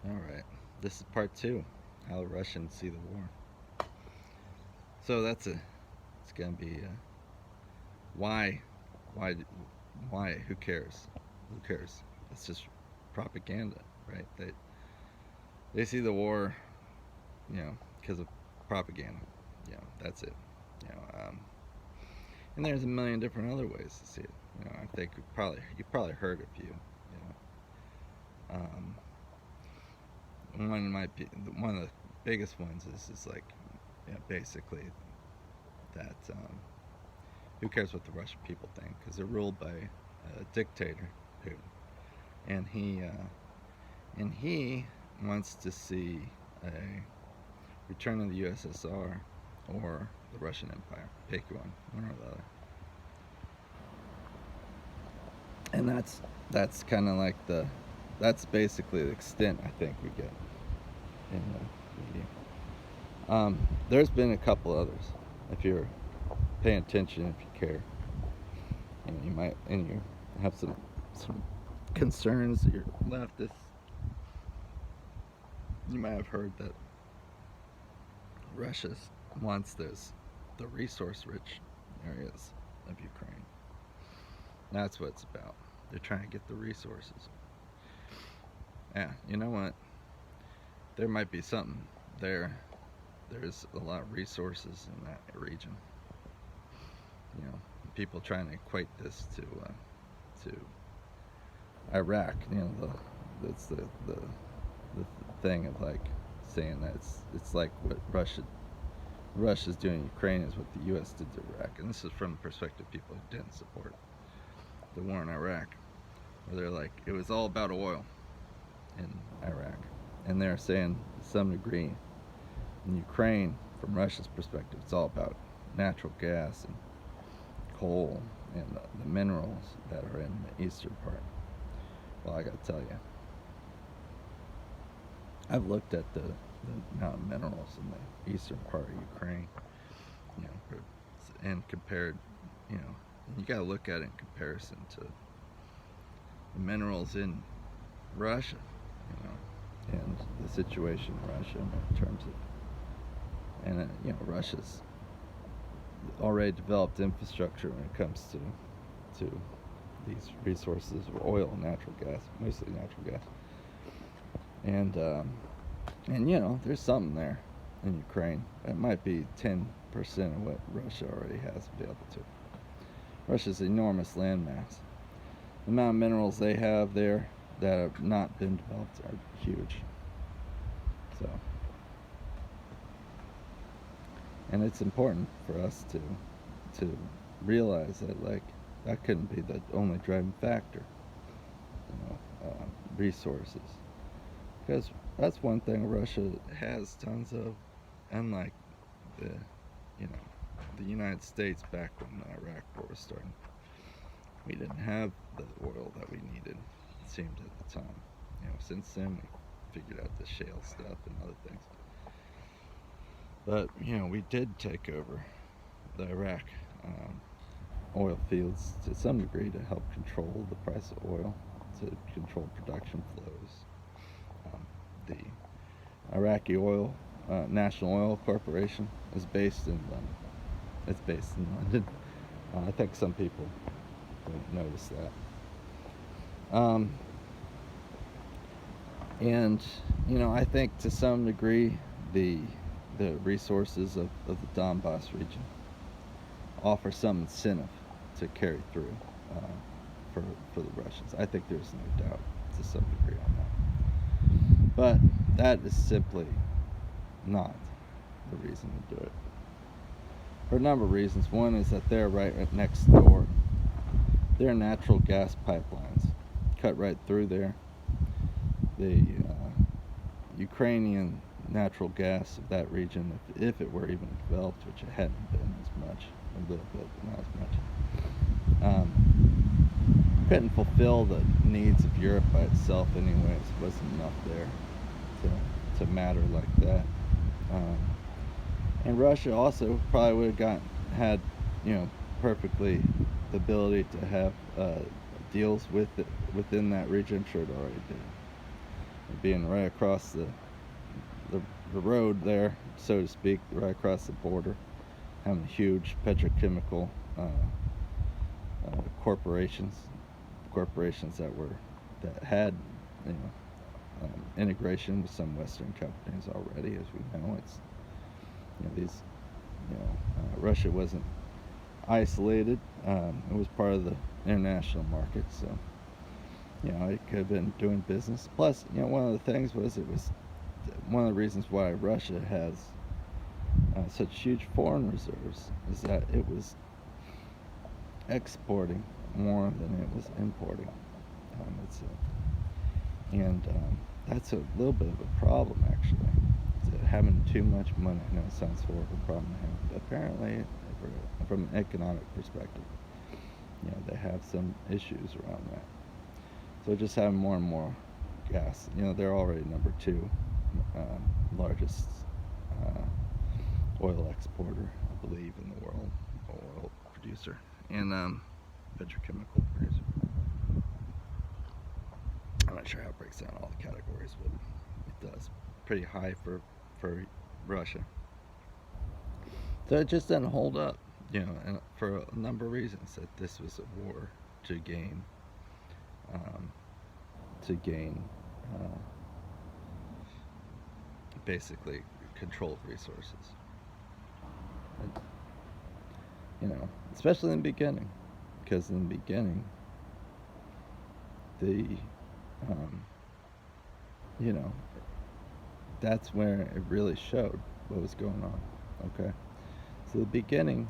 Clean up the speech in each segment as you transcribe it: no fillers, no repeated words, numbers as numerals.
All right. This is part two. How the Russians see the war. So it's gonna be why, why, why? Who cares? Who cares? It's just propaganda, right? They see the war, because of propaganda. That's it. You know, um, and there's a million different other ways to see it. I think you probably heard a few. One might be one of the biggest ones is like, basically that who cares what the Russian people think, because they're ruled by a dictator, Putin, and he wants to see a return of the USSR or the Russian Empire. Pick one or the other. And that's kind of like that's basically the extent I think we get in the media. There's been a couple others. If you're paying attention, if you care, and you have some concerns that you're leftist, you might have heard that Russia wants the resource-rich areas of Ukraine. That's what it's about. They're trying to get the resources. Yeah, you know what? There might be something there. There's a lot of resources in that region. People trying to equate this to Iraq. That's the thing of like saying that it's like what Russia's doing in Ukraine is what the U.S. did to Iraq, and this is from the perspective of people who didn't support the war in Iraq, where they're like, it was all about oil in Iraq, and they're saying to some degree in Ukraine, from Russia's perspective, it's all about natural gas and coal and the minerals that are in the eastern part. Well, I gotta tell you, I've looked at the amount of minerals in the eastern part of Ukraine, and compared, you gotta look at it in comparison to the minerals in Russia, and the situation in Russia in terms of, and Russia's already developed infrastructure when it comes to these resources of oil and natural gas, mostly natural gas, and there's something there in Ukraine. It might be 10% of what Russia already has available to it. Russia's enormous landmass. The amount of minerals they have there that have not been developed are huge. So, and it's important for us to realize that, like, that couldn't be the only driving factor. Resources, because that's one thing Russia has tons of, unlike the the United States back when the Iraq War was starting. We didn't have the oil that we needed, it seemed, at the time. Since then we figured out the shale stuff and other things. But we did take over the Iraq oil fields to some degree to help control the price of oil, to control production flows. The Iraqi oil National Oil Corporation is based in London. It's based in London. I think some people don't notice that. And I think to some degree the resources of the Donbass region offer some incentive to carry through for the Russians. I think there's no doubt to some degree on that. But that is simply not the reason to do it. For a number of reasons. One is that they're right next door. Their natural gas pipelines cut right through there. The Ukrainian natural gas of that region, if it were even developed, which it hadn't been as much, a little bit, but not as much, couldn't fulfill the needs of Europe by itself anyways. Wasn't enough there to matter like that. And Russia also probably would have had perfectly the ability to have deals within that region. I'm sure it already did. being right across the road there, so to speak, right across the border, having huge petrochemical corporations that had, you know, integration with some Western companies already. As we know, it's, you know, these, you know, Russia wasn't isolated. It was part of the international market, so, you know, it could have been doing business. Plus, you know, one of the things was, it was one of the reasons why Russia has such huge foreign reserves is that it was exporting more than it was importing. That's a little bit of a problem, actually. Having too much money. I know it sounds horrible problem to have, but apparently, from an economic perspective, you know, they have some issues around that. So just having more and more gas. You know, they're already number 2 largest oil exporter, I believe, in the world, oil producer, and petrochemical producer. I'm not sure how it breaks down all the categories, but it does. Pretty high for Russia. So it just doesn't hold up, you know, and for a number of reasons. That this was a war to gain basically controlled resources. And, you know, especially in the beginning, because in the beginning, you know, that's where it really showed what was going on. Okay, so the beginning,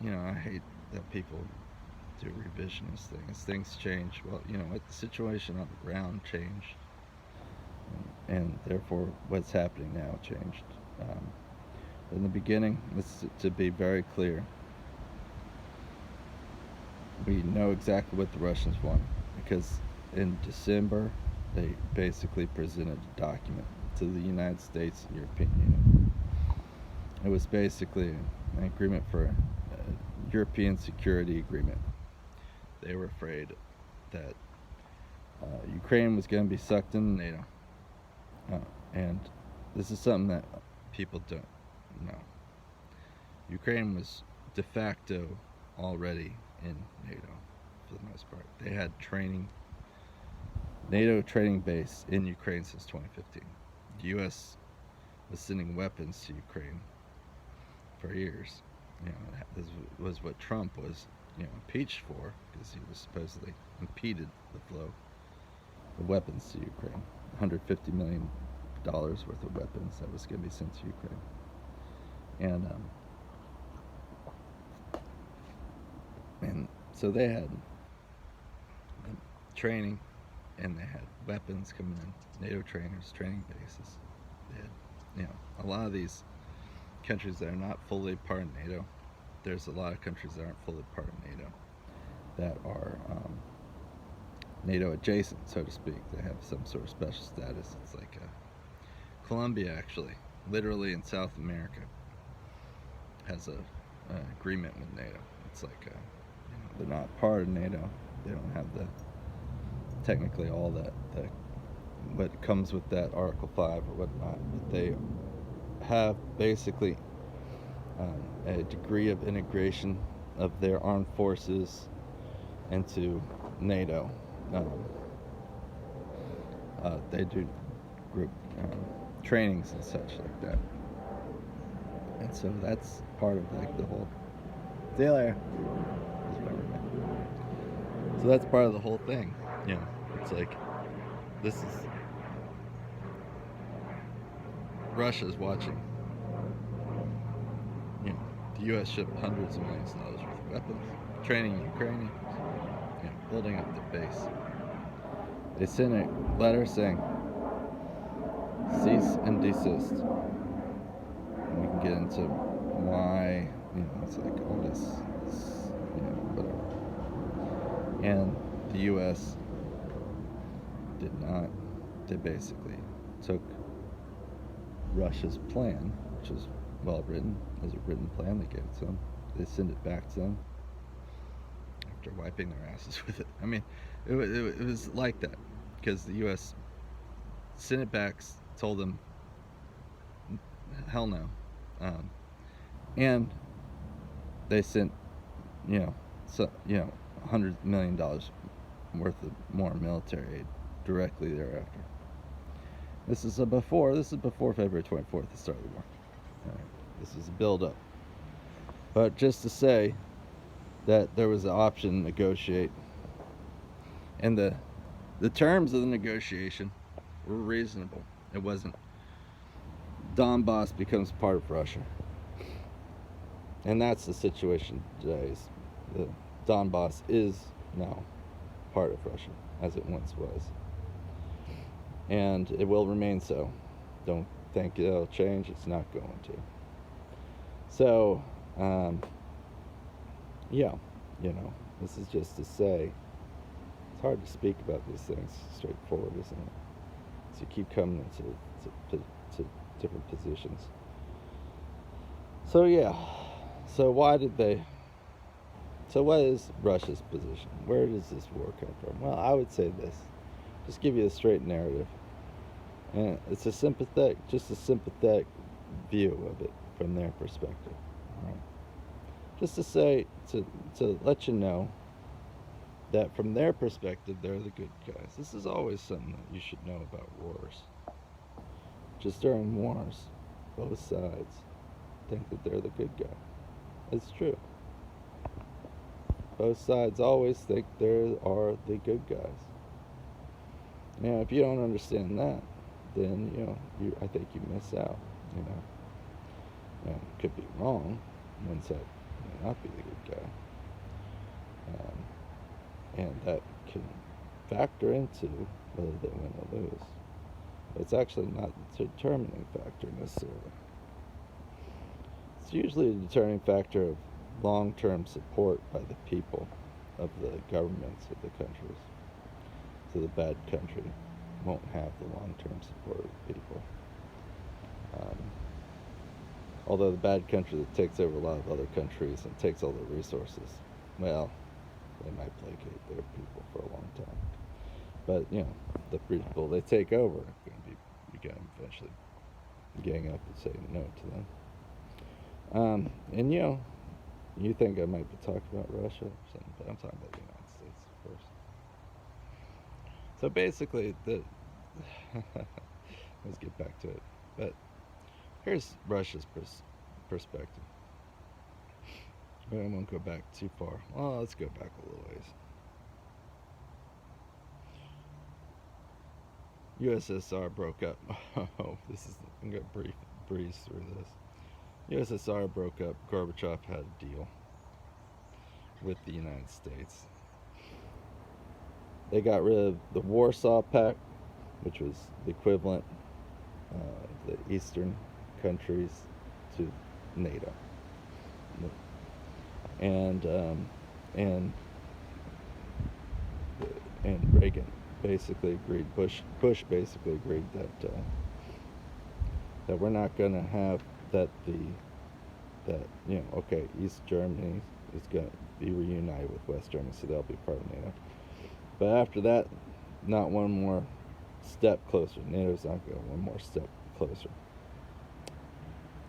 you know, I hate that people do revisionist things. Things change. Well, you know what, the situation on the ground changed, and therefore what's happening now changed. In the beginning, to be very clear, we know exactly what the Russians want, because in December they basically presented a document to the United States and European Union. It was basically an agreement for a European security agreement. They were afraid that Ukraine was going to be sucked into NATO. And this is something that people don't know. Ukraine was de facto already in NATO for the most part. They had NATO training base in Ukraine since 2015. The U.S. was sending weapons to Ukraine for years. You know, this was what Trump was, you know, impeached for, because he was supposedly impeded the flow of weapons to Ukraine. $150 million worth of weapons that was going to be sent to Ukraine. And so they had training, and they had weapons coming in, NATO trainers, training bases. They had, you know, a lot of these countries that are not fully part of NATO. There's a lot of countries that aren't fully part of NATO that are NATO adjacent, so to speak. They have some sort of special status. It's like Colombia, actually, literally in South America, has an agreement with NATO. It's like, you know, they're not part of NATO. They don't have technically all that what comes with that Article 5 or whatnot, but they have basically a degree of integration of their armed forces into NATO. They do group trainings and such like that, and so that's part of like the whole deal there. So that's part of the whole thing. You know, it's like, this is, Russia's watching. You know, the U.S. shipped hundreds of millions of dollars worth of weapons, training Ukrainians, you know, building up their base. They sent a letter saying, cease and desist. And we can get into why, you know, it's like all this, you know, whatever. And the U.S. did not. They basically took Russia's plan, which is well written, as a written plan. They gave it to them. They sent it back to them after wiping their asses with it. I mean, it was like that, because the U.S. Senate backs told them, hell no. And they sent, $100 million worth of more military aid directly thereafter. This is before February 24th, the start of the war. This is a build-up. But just to say that there was an option to negotiate, and the terms of the negotiation were reasonable. It wasn't Donbass becomes part of Russia. And that's the situation today. The Donbass is now part of Russia, as it once was. And it will remain so. Don't think it'll change. It's not going to. So, this is just to say, it's hard to speak about these things straightforward, isn't it? So you keep coming into to different positions. So so what is Russia's position? Where does this war come from? Well, I would say this. Just give you a straight narrative. And it's a sympathetic view of it from their perspective. Right? Just to say, to let you know that from their perspective, they're the good guys. This is always something that you should know about wars. Just during wars, both sides think that they're the good guy. It's true. Both sides always think they are the good guys. Now, if you don't understand that, then I think you miss out. Now, it could be wrong. One side may not be the good guy, and that can factor into whether they win or lose. But it's actually not the determining factor necessarily. It's usually a determining factor of long-term support by the people of the governments of the countries. So the bad country won't have the long-term support of the people. Although the bad country that takes over a lot of other countries and takes all the resources, well, they might placate their people for a long time. But, the people they take over are going to be eventually gang up and saying no to them. And, you think I might be talking about Russia or something, but I'm talking about the United States first. So basically, let's get back to it. But here's Russia's perspective. I won't go back too far. Well, let's go back a little ways. USSR broke up. I'm going to breeze through this. USSR broke up. Gorbachev had a deal with the United States. They got rid of the Warsaw Pact, which was the equivalent of the Eastern countries to NATO. And Reagan basically agreed. Bush basically agreed that we're not going to have East Germany is going to be reunited with West Germany, so they'll be part of NATO. But after that, not one more step closer. NATO's not going one more step closer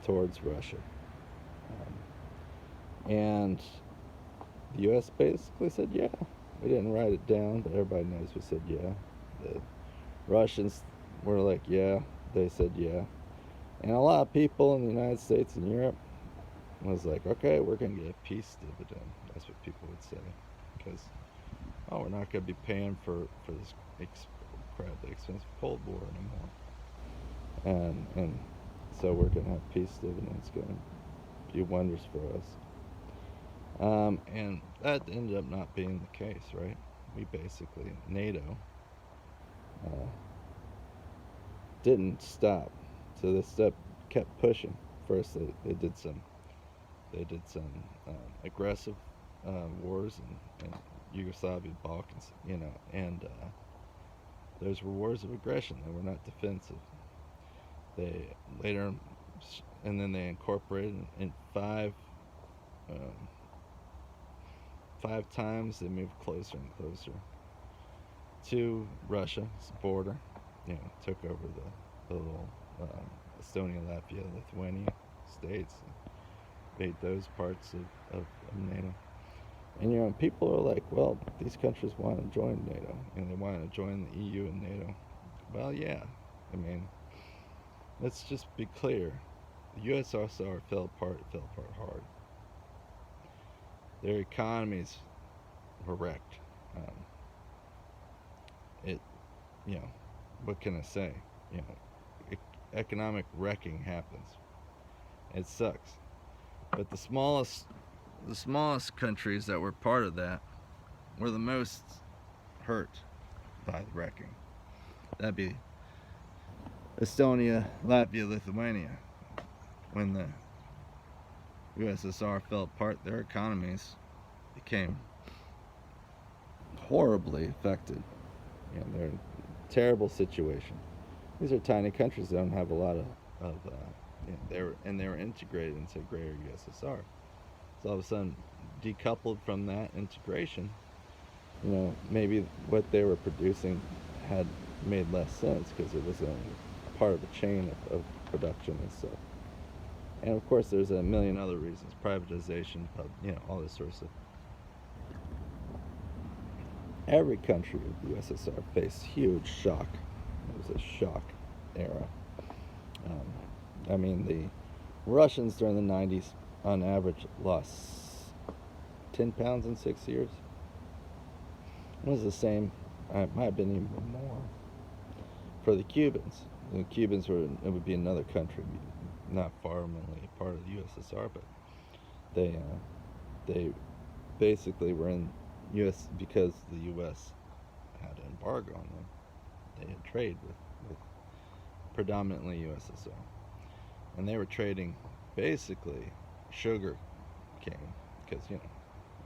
towards Russia. And the U.S. basically said, yeah. We didn't write it down, but everybody knows we said yeah. The Russians were like, yeah. They said yeah. And a lot of people in the United States and Europe was like, okay, we're going to get a peace dividend. That's what people would say. Because, we're not going to be paying for this incredibly expensive Cold War anymore. And so we're going to have peace dividends. Going to do wonders for us. And that ended up not being the case, right? We basically, NATO didn't stop. So they kept pushing. First, they did some aggressive wars in Yugoslavia, Balkans, and those were wars of aggression. They were not defensive. They later, and then they incorporated in five times they moved closer and closer to Russia's border, took over the little Estonia, Latvia, Lithuania states, and made those parts of NATO. And people are like, well, these countries want to join NATO, and they want to join the EU and NATO. Well, yeah. I mean, let's just be clear. The USSR fell apart. It fell apart hard. Their economies were wrecked. Um, it, what can I say? Economic wrecking happens. It sucks. But the smallest countries that were part of that were the most hurt by the wrecking. That'd be Estonia, Latvia, Lithuania. When the USSR fell apart, their economies became horribly affected. They're in a terrible situation. These are tiny countries that don't have a lot of they were integrated into a greater USSR. So all of a sudden, decoupled from that integration, maybe what they were producing had made less sense because it was a part of a chain of production and stuff. And of course, there's a million other reasons: privatization, all this sort of stuff. Every country of the USSR faced huge shock. It was a shock era. I mean, the Russians during the 90s, on average, lost 10 pounds in 6 years. It was the same, it might have been even more, for the Cubans. The Cubans it would be another country, not formally part of the USSR, but they basically were in U.S. because the U.S. had an embargo on them. They had trade with predominantly USSR, and they were trading basically sugar cane because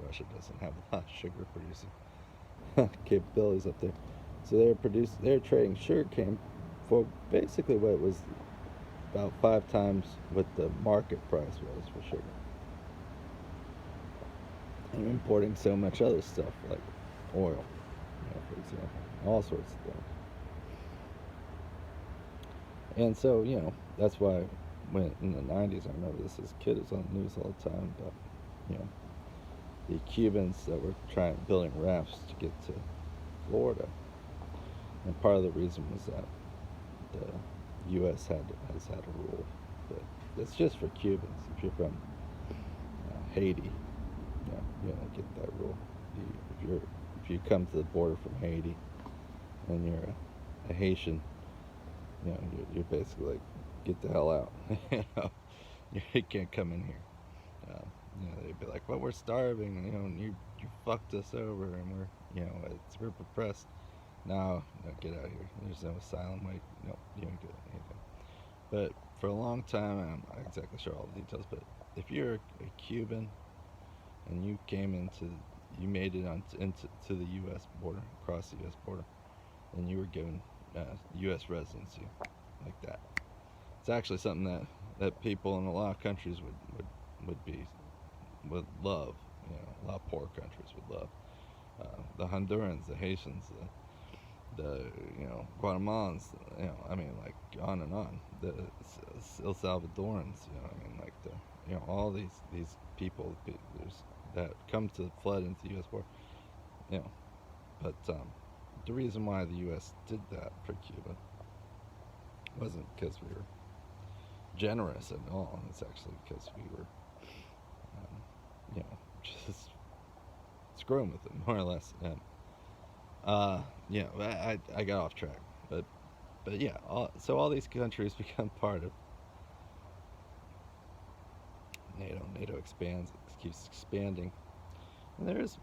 Russia doesn't have a lot of sugar producing capabilities up there. So they were trading sugar cane for basically what was about 5 times what the market price was for sugar. And importing so much other stuff like oil, for example, all sorts of things. And so, that's why when in the 90s, I remember this as a kid, it was on the news all the time about, the Cubans that were building rafts to get to Florida. And part of the reason was that the U.S. has had a rule that it's just for Cubans. If you're from Haiti, you don't get that rule. If you come to the border from Haiti and you're a Haitian, you're basically like, get the hell out. You can't come in here. They'd be like, well, we're starving, and you fucked us over, and we're repressed. No, get out of here. There's no asylum. Wait, no, you don't get anything. But for a long time, I'm not exactly sure all the details, but if you're a Cuban and you made it into the U.S. border, across the U.S. border, then you were given U.S. residency, like that. It's actually something that people in a lot of countries would love. A lot of poor countries would love. The Hondurans, the Haitians, the Guatemalans, like on and on. The El Salvadorans, all these people that come to flood into the U.S. border, But the reason why the U.S. did that for Cuba wasn't because we were generous at all. It's actually because we were, just screwing with them, more or less. I got off track, but yeah. So all these countries become part of NATO. NATO expands, keeps expanding, and there's,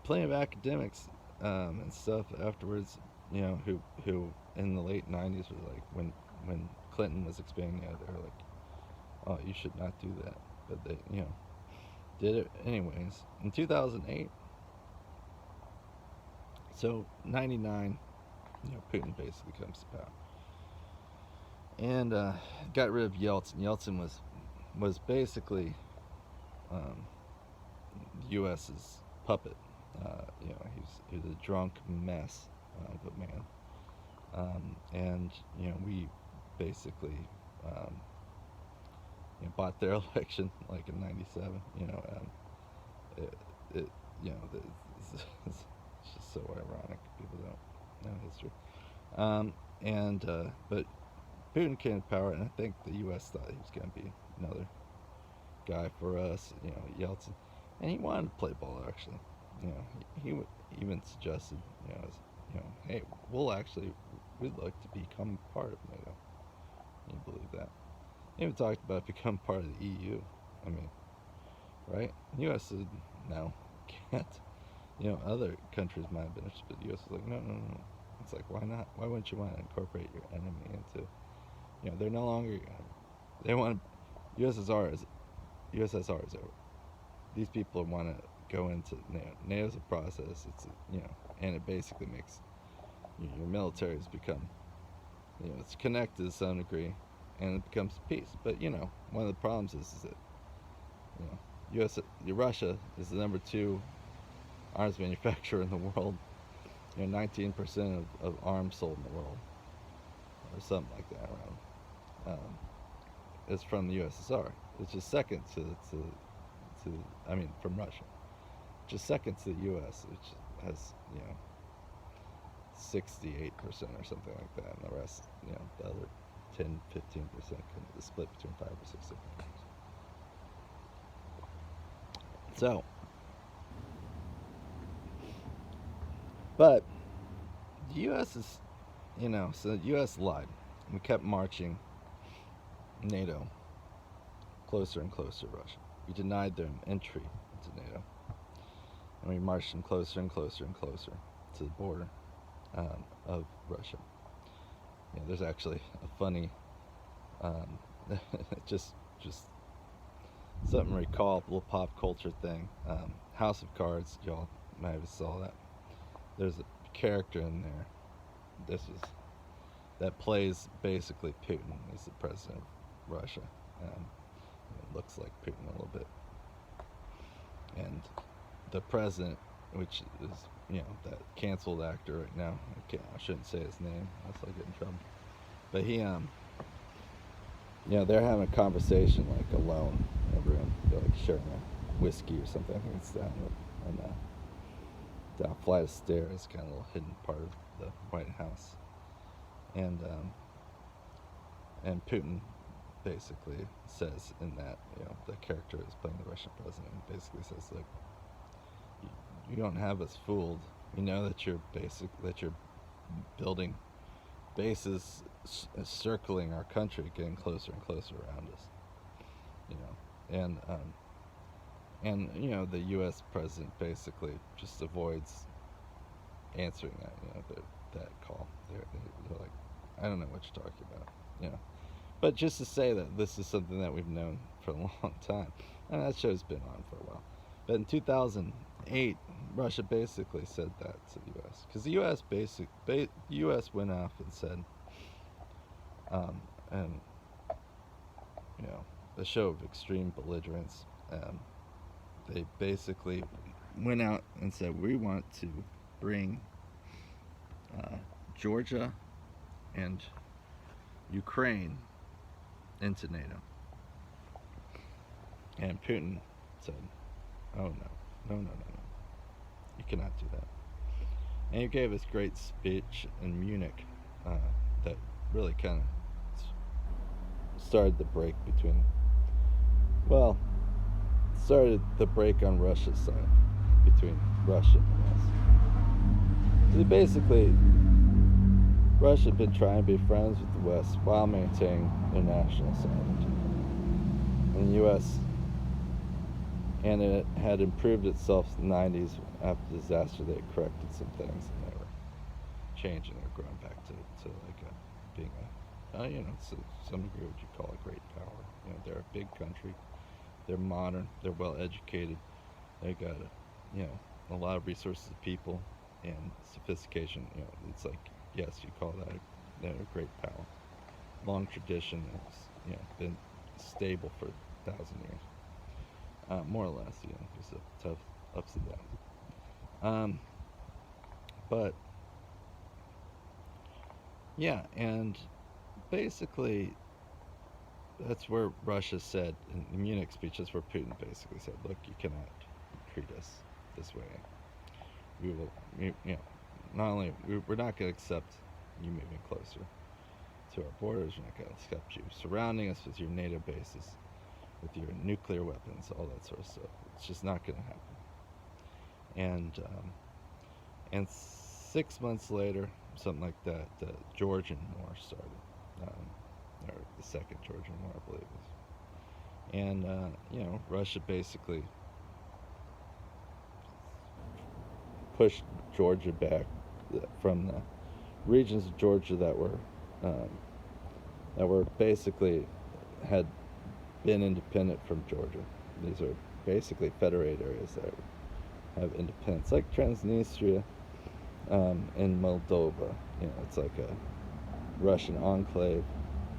plenty of academics and stuff afterwards, who in the late 90s was like, when Clinton was expanding it, they were like, oh, you should not do that, but they did it anyways. In 2008, so 99, Putin basically comes to power and got rid of Yeltsin. Yeltsin was basically the U.S.'s puppet. He was a drunk mess of a man. and we basically um, bought their election like in '97. It, it it's just so ironic. People don't know history. And But Putin came to power, and I think the U.S. thought he was going to be another guy for us, Yeltsin, and he wanted to play ball. Actually, he even suggested, hey, we'd like to become part of NATO. Can you believe that? He even talked about becoming part of the EU. I mean, right? The U.S. said no, can't. Other countries might have been interested, but the U.S. was like, no, no, no. It's like, why not? Why wouldn't you want to incorporate your enemy into? They're no longer. They want USSR is USSR is over. These people want to go into NATO. NATO's a process. And it basically makes your militaries become, it's connected to some degree, and it becomes peace. But one of the problems is that Russia is the number 2 arms manufacturer in the world. 19% of arms sold in the world, or something like that around, is from the USSR. It's just second from Russia. Just second to the US, which has 68% or something like that, and the rest, the other 10, 15% can be split between 5 or 6 different countries. So, but the U.S. is, so the U.S. lied. We kept marching NATO closer and closer to Russia. We denied them entry into NATO, and we marched them closer and closer and closer to the border of Russia. There's actually a funny, just something to recall, a little pop culture thing. House of Cards, y'all might have saw that. There's a character in there. That plays basically Putin. He's the president of Russia. It looks like Putin a little bit. And the president, which is that canceled actor right now. I shouldn't say his name. I'll get in trouble. But he they're having a conversation like alone in a room. They're like sharing a whiskey or something. I think it's down a flight of stairs, kind of a little hidden part of the White House. And Putin basically says in that, the character is playing the Russian president, basically says, like, you don't have us fooled. We know that you're building bases circling our country, getting closer and closer around us. And the U.S. president basically just avoids answering that call. They're like, I don't know what you're talking about. But just to say that this is something that we've known for a long time, and that show's been on for a while. But in 2008, Russia basically said that to the U.S. because the U.S. went off and said, and a show of extreme belligerence. They basically went out and said, we want to bring Georgia and Ukraine into NATO. And Putin said, oh no, you cannot do that. And he gave this great speech in Munich that really kind of started the break on Russia's side, between Russia and the West. Basically, Russia had been trying to be friends with the West while maintaining their national sovereignty. And the U.S. and it had improved itself in the 90s after the disaster. They had corrected some things, and they were changing. They were growing back to being to some degree what you call a great power. They're a big country. They're modern. They're well educated. They got a lot of resources of people and sophistication. It's like, yes, you call that a great power. Long tradition. It's been stable for 1,000 years, more or less. Just a tough ups and downs. But yeah, and basically that's where Russia said in the Munich speech. That's where Putin basically said, "Look, you cannot treat us this way. We will, not only we're not going to accept you moving closer to our borders. We're not going to accept you surrounding us with your NATO bases, with your nuclear weapons, all that sort of stuff. It's just not going to happen." And 6 months later, something like that, the Georgian War started, or the Second Georgian War, I believe it was. And Russia basically pushed Georgia back from the regions of Georgia that were basically had been independent from Georgia. These are basically federated areas that have independence, like Transnistria in Moldova. It's like a Russian enclave.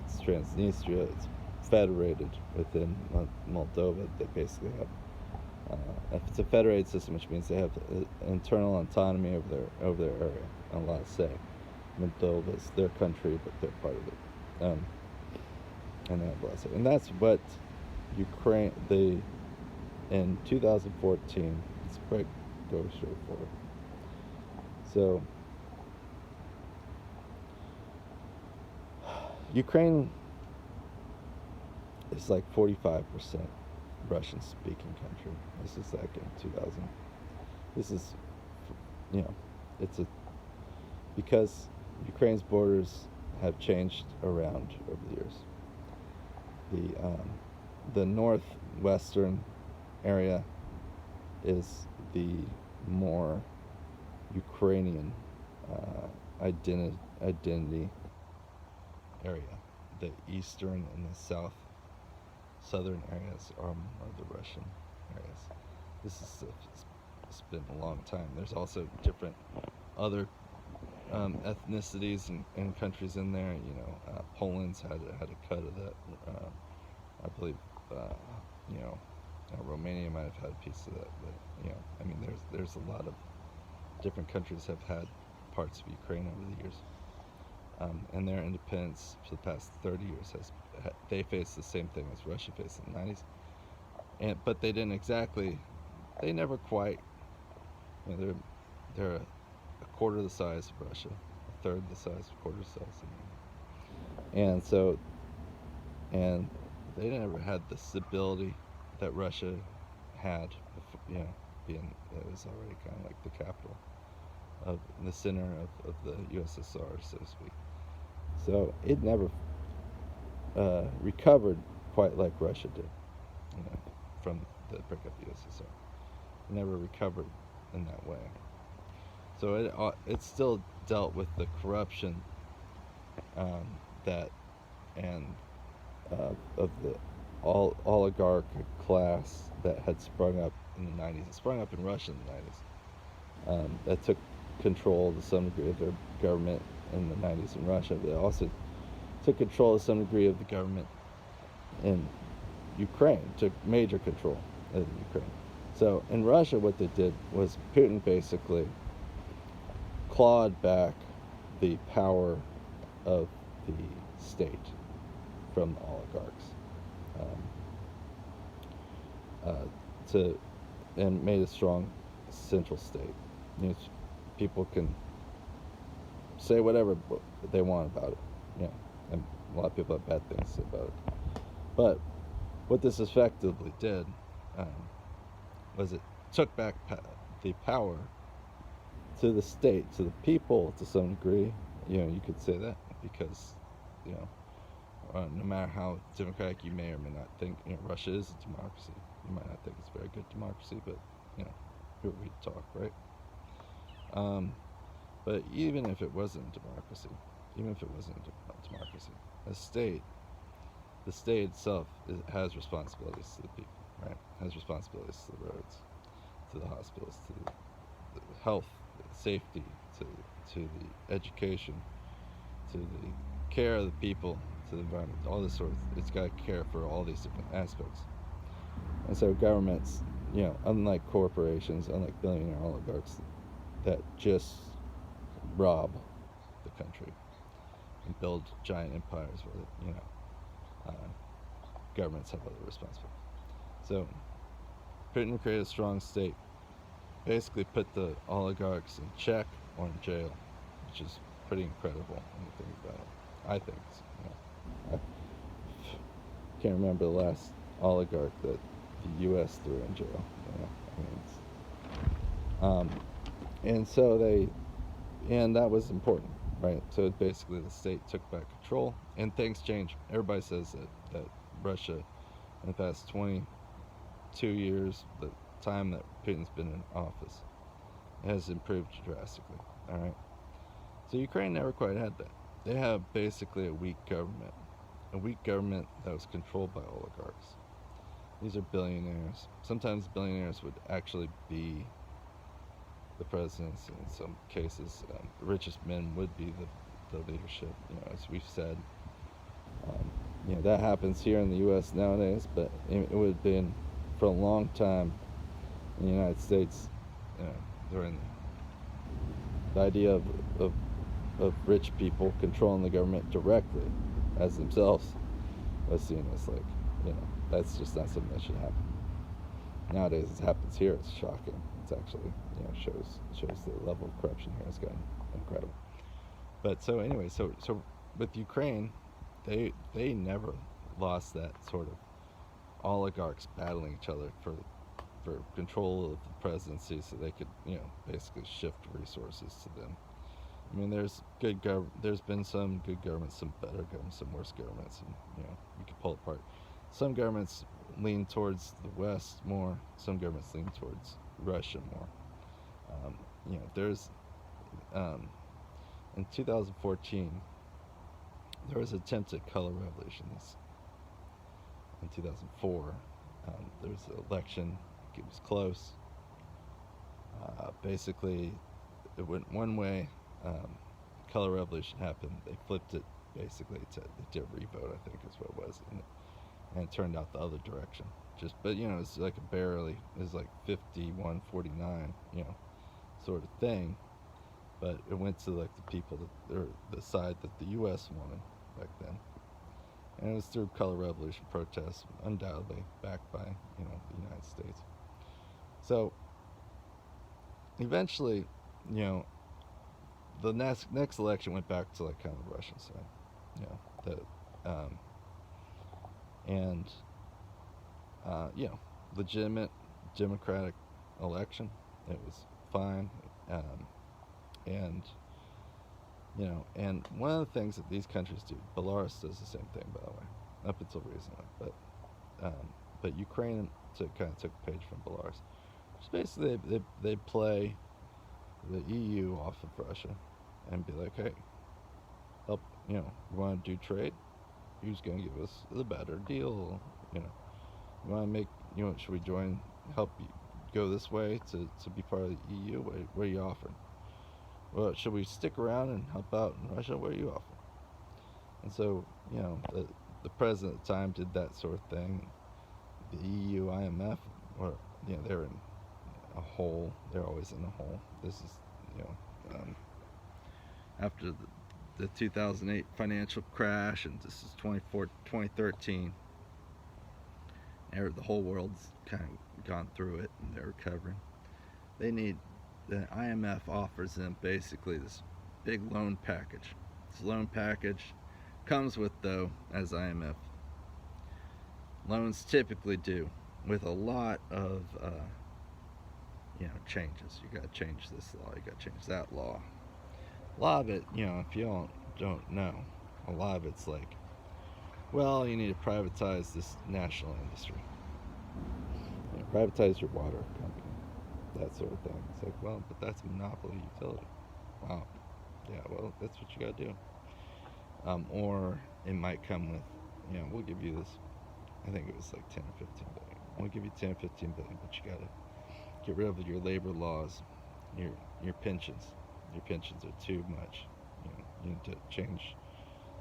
It's Transnistria. It's federated within Moldova. They basically have. It's a federated system, which means they have internal autonomy over their area and a lot of say. Moldova is their country, but they're part of it, and they have a lot of say. And that's what Ukraine. In 2014. Let's go straight forward. So Ukraine is like 45% Russian-speaking country. This is like in 2000. This is, because Ukraine's borders have changed around over the years. The northwestern area is the more Ukrainian identity area. The eastern and the southern areas are more the Russian areas. It's been a long time. There's also different other ethnicities and countries in there. Poland's had a cut of that. I believe Romania might have had a piece of that, but there's a lot of different countries have had parts of Ukraine over the years, and their independence for the past 30 years they faced the same thing as Russia faced in the 90s, but they never quite. They're a quarter the size of Russia, a third the size, a quarter the size, and they never had the stability that Russia had, being it was already kind of like the capital of the center of the USSR, so to speak. So it never recovered quite like Russia did, from the breakup of the USSR. It never recovered in that way. So it still dealt with the corruption of the oligarch class that had sprung up in the 90s. It sprung up in Russia in the 90s. That took control to some degree of their government in the 90s in Russia. But they also took control to some degree of the government in Ukraine, took major control of Ukraine. So in Russia, what they did was Putin basically clawed back the power of the state from the oligarchs, and made a strong central state. People can say whatever they want about it, and a lot of people have bad things to say about it. But what this effectively did was it took back the power to the state, to the people, to some degree. You could say that because, no matter how democratic you may or may not think, Russia is a democracy. You might not think it's a very good democracy, but who are we to talk, right? But even if it wasn't a democracy, the state itself has responsibilities to the people, right? Has responsibilities to the roads, to the hospitals, to the health, safety, to the education, to the care of the people, to the environment, all this sort of. It's got to care for all these different aspects. And so governments, unlike corporations, unlike billionaire oligarchs that just rob the country, and build giant empires where, governments have other responsibilities. So Putin created a strong state, basically put the oligarchs in check or in jail, which is pretty incredible when you think about it. I think. I can't remember the last oligarch that the U.S. threw in jail. And so and that was important, right? So basically the state took back control, and things changed. Everybody says that Russia, in the past 22 years, the time that Putin's been in office, has improved drastically, all right? So Ukraine never quite had that. They have basically a weak government that was controlled by oligarchs. These are billionaires. Sometimes billionaires would actually be the presidents. In some cases, the richest men would be the leadership. As we've said, that happens here in the U.S. nowadays, but it would have been for a long time in the United States during the idea of rich people controlling the government directly as themselves was seen as like, that's just not something that should happen. Nowadays it happens here. It's shocking. It's actually, shows the level of corruption here has gotten incredible. But so anyway, so with Ukraine, they never lost that sort of oligarchs battling each other for control of the presidency, so they could basically shift resources to them. I mean, there's been some good governments, some better governments, some worse governments, and you can pull apart. Some governments lean towards the West more. Some governments lean towards Russia more. There's in 2014 there was an attempted color revolution. In 2004, there was an election. It was close. Basically, it went one way. Color revolution happened. They flipped it basically they did a revote, I think is what it was, and it turned out the other direction. But it's like it was like 51-49, sort of thing. But it went to like the people or the side that the U.S. wanted back then, and it was through color revolution protests, undoubtedly backed by the United States. So eventually, the next election went back to like kind of the Russian side, legitimate democratic election. It was fine, and one of the things that these countries do, Belarus does the same thing, by the way, up until recently, but Ukraine kind of took a page from Belarus. Just basically, they play the EU off of Russia and be like, hey, help, you want to do trade? Who's going to give us the better deal? You want to make, should we help you go this way to be part of the EU? What are you offering? Well, should we stick around and help out in Russia? What are you offering? And so, the president at the time did that sort of thing. The EU, IMF, they're in a hole. They're always in a hole. This is, after the 2008 financial crash, and this is 2013, the whole world's kind of gone through it, and they're recovering. The IMF offers them basically this big loan package. This loan package comes with, though, as IMF loans typically do, with a lot of changes. You got to change this law, you got to change that law. A lot of it, if you don't know, a lot of it's like, well, you need to privatize this national industry. Privatize your water company, that sort of thing. It's like, well, but that's a monopoly utility. Wow. Yeah, well, that's what you got to do. Or it might come with, we'll give you this, I think it was like 10 or 15 billion. We'll give you 10 or 15 billion, but you got to get rid of your labor laws, your pensions. Your pensions are too much. You need to change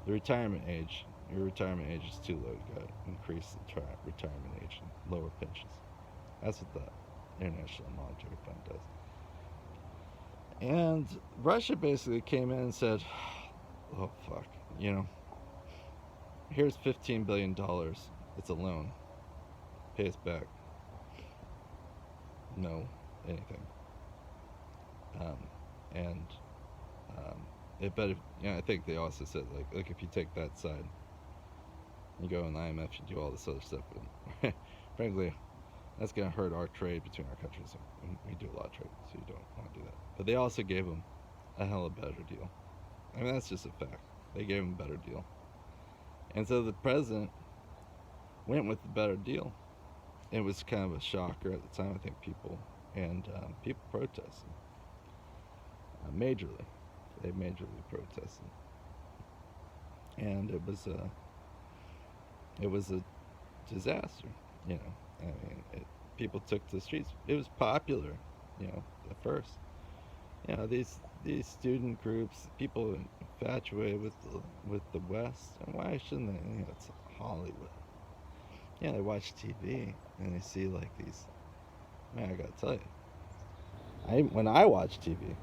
the retirement age. Your retirement age is too low. You got to increase the retirement age and lower pensions. That's what the International Monetary Fund does. And Russia basically came in and said, oh fuck, you know, here's $15 billion. It's a loan. Pay us back. No, anything. Um, and it better. You know, I think they also said like if you take that side, you go in the IMF, you do all this other stuff. And frankly, that's gonna hurt our trade between our countries. We do a lot of trade, so you don't want to do that. But they also gave them a hell of a better deal. I mean, that's just a fact. They gave them a better deal, and so the president went with the better deal. It was kind of a shocker at the time. I think people protested majorly. They majorly protested, and it was a disaster. You know, I mean, people took to the streets. It was popular, you know, at first. You know, these student groups, people infatuated with the West. And why shouldn't they? You know, it's Hollywood. Yeah, they watch TV and they see like these. Man, I gotta tell you, when I watch TV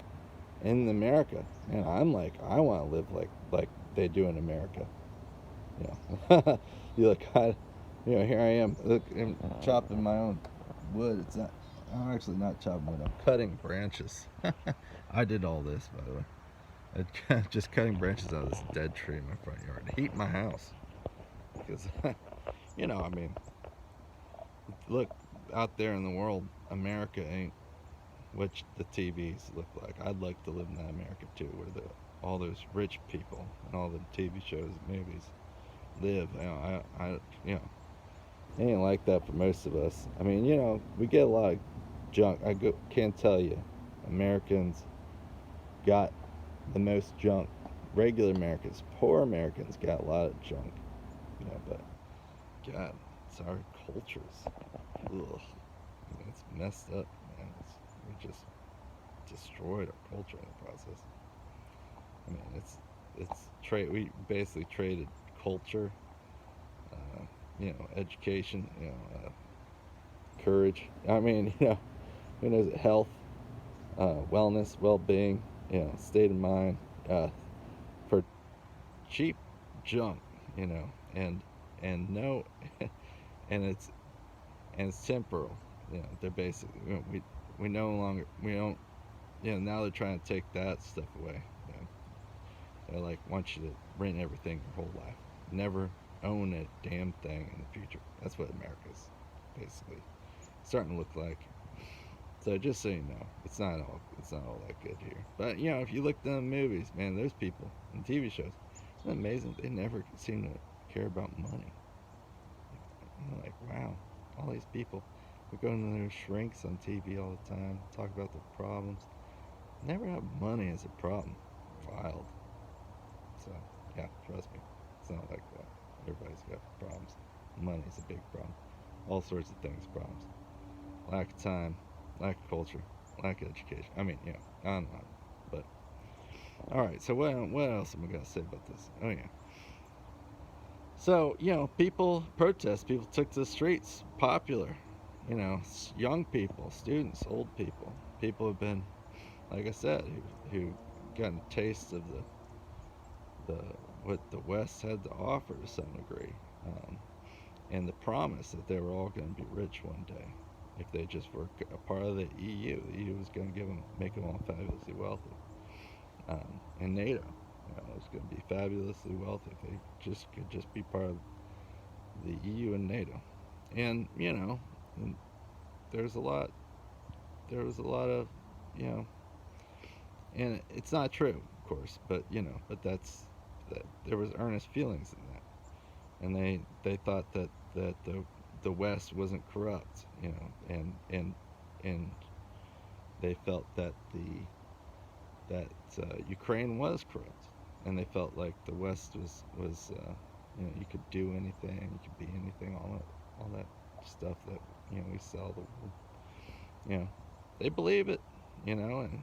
in America, man, I'm like, I want to live like they do in America. You know, you look, you know, here I am, look, I'm chopping my own wood. It's not. I'm actually not chopping wood. I'm cutting branches. I did all this, by the way. Just cutting branches out of this dead tree in my front yard to heat my house. Because, you know, I mean, look, out there in the world, America ain't what the TVs look like. I'd like to live in that America too, where all those rich people and all the TV shows and movies live. You know, you know, it ain't like that for most of us. I mean, you know, we get a lot of junk. Can't tell you, Americans got the most junk. Regular Americans, poor Americans got a lot of junk. You know, but God, it's our cultures. Ugh, it's messed up, man. We just destroyed our culture in the process. I mean, it's trade. We basically traded culture, uh, you know, education, you know, courage. I mean, you know, who knows it? Health, wellness, well-being, you know, state of mind, for cheap junk, you know, and no, and it's temporal. You know, they're basically, you know, we no longer, we don't, you know, now they're trying to take that stuff away. You know, they like want you to rent everything your whole life, never own a damn thing in the future. That's what America's basically starting to look like. So just so you know, it's not all that good here. But you know, if you look at the movies, man, those people in TV shows, it's amazing. They never seem to care about money. You're like, wow, all these people who go into their shrinks on TV all the time, talk about their problems, never have money as a problem. Wild. So yeah, trust me, it's not like that. Everybody's got problems. Money's a big problem. All sorts of things, problems. Lack of time, lack of culture, lack of education. I mean, you know, on and on. But all right. So what else am I gonna say about this? Oh yeah. So you know, people protest. People took to the streets. Popular. You know, young people, students, old people. People have been, like I said, who gotten a taste of the what the West had to offer to some degree, and the promise that they were all going to be rich one day if they just were a part of the EU. The EU was going to make them all fabulously wealthy, and NATO, you know, was going to be fabulously wealthy if they could just be part of the EU and NATO. And you know, and there's a lot. There was a lot of, you know, and it's not true, of course, but you know, but that there was earnest feelings in that, and they thought that the West wasn't corrupt, you know, and they felt that Ukraine was corrupt, and they felt like the West was you know, you could do anything, you could be anything, all that stuff that, you know, we sell the world, you know, they believe it, you know, and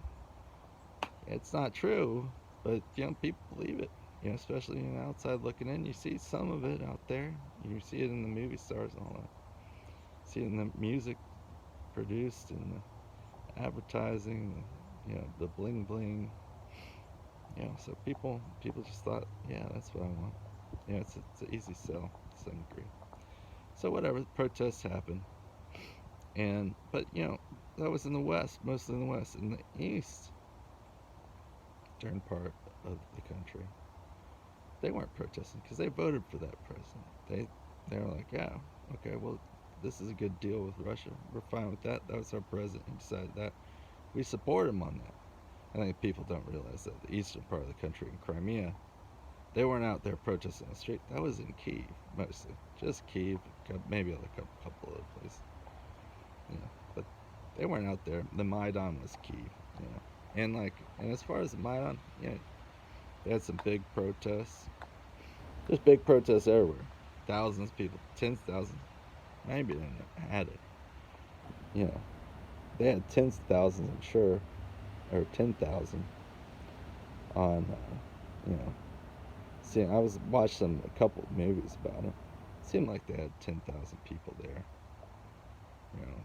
it's not true, but you know, people believe it. You know, especially, you know, outside looking in, you see some of it out there. You see it in the movie stars and all that. See it in the music produced and the advertising, you know, the bling bling, So people just thought, yeah, that's what I want. It's an easy sell to some degree. So whatever, protests happened, but that was in the West, mostly in the West. In the East, during part of the country, they weren't protesting because they voted for that president. They were like, yeah, okay, well, this is a good deal with Russia. We're fine with that. That was our president. He decided that. We support him on that. I think people don't realize that the eastern part of the country in Crimea, they weren't out there protesting on the street. That was in Kiev mostly, just Kiev, maybe like a couple other places, But they weren't out there. The Maidan was Kiev, and as far as the Maidan, they had some big protests. There's big protests everywhere. Thousands of people, tens of thousands, maybe they had it. You know, they had tens of thousands, I'm sure, or 10,000 on, See, I was watching a couple of movies about it. It seemed like they had 10,000 people there. You know,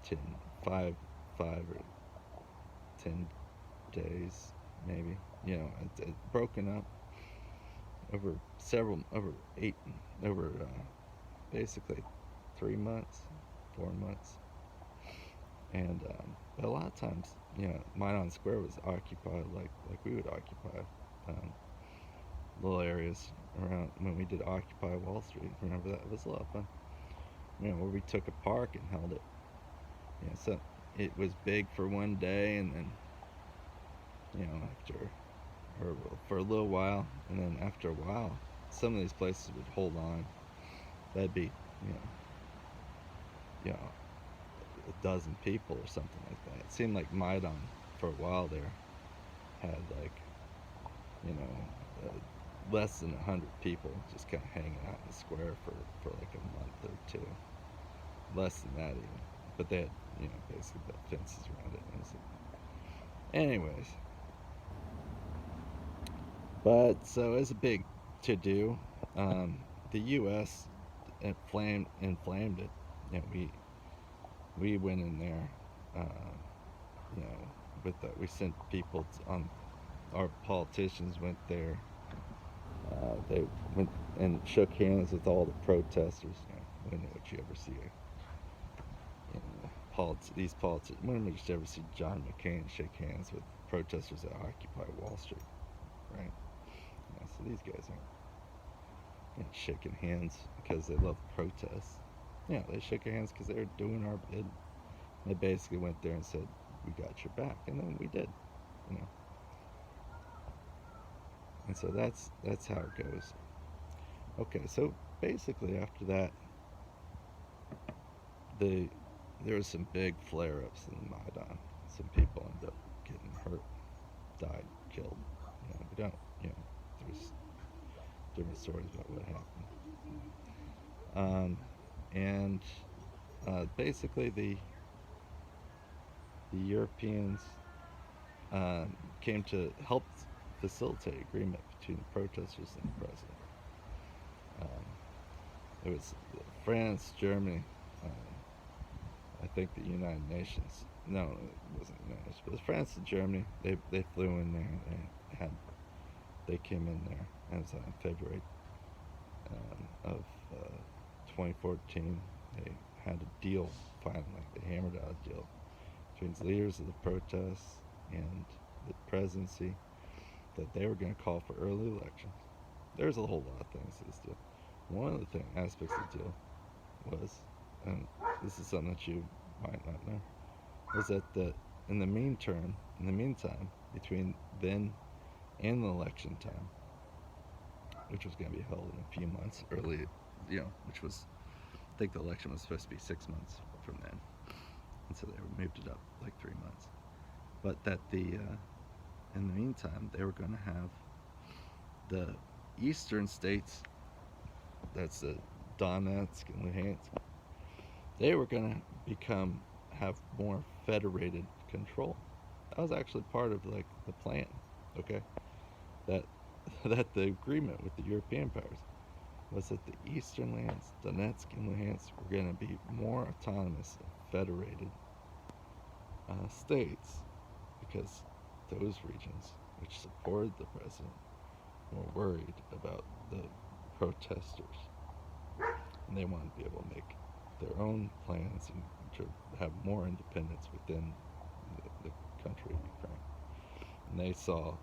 10, 5 or 10 days, maybe. It broken up over 8, basically 3 months, 4 months, and a lot of times, Maidan Square was occupied like we would occupy um, little areas around when we did Occupy Wall Street. Remember that? It was a lot of fun. Where we took a park and held it. So it was big for one day, and then after or for a little while, and then after a while, some of these places would hold on. That'd be you know a dozen people or something like that. It seemed like Maidan for a while there had like you know less than 100 people just kind of hanging out in the square for like a month or two, less than that even. But they had basically built fences around it. Anyways, but so it's a big to do. The U.S. inflamed it. We went in there. You know, we sent people on. Our politicians went there. They went and shook hands with all the protesters. When would you ever see these politicians? When would you ever see John McCain shake hands with protesters that occupy Wall Street, right? So these guys aren't shaking hands because they love protests. They shook hands because they were doing our bid. They basically went there and said, "We got your back," and then we did, you know. And so that's how it goes. Okay, so basically after that, there was some big flare-ups in Maidan. Some people ended up getting hurt, died, killed. We don't, there's different stories about what happened. And basically the Europeans came to help facilitate agreement between the protesters and the president. It was France, Germany, I think the United Nations. No, it wasn't the United Nations, but it was France and Germany. They flew in there. They came in there. It was in February of 2014. They had a deal finally. They hammered out a deal between the leaders of the protests and the presidency that they were going to call for early elections. There's a whole lot of things to this deal. One of the aspects of the deal was, and this is something that you might not know, was that in the meantime, between then and the election time, which was going to be held in a few months early, which was, I think the election was supposed to be 6 months from then, and so they moved it up like 3 months. But that in the meantime, they were going to have the eastern states, that's the Donetsk and Luhansk, they were going to have more federated control. That was actually part of like the plan, okay? That the agreement with the European powers was that the eastern lands, Donetsk and Luhansk, were going to be more autonomous, federated states, because those regions which supported the president, were worried about the protesters, and they wanted to be able to make their own plans and to have more independence within the country of Ukraine. And they saw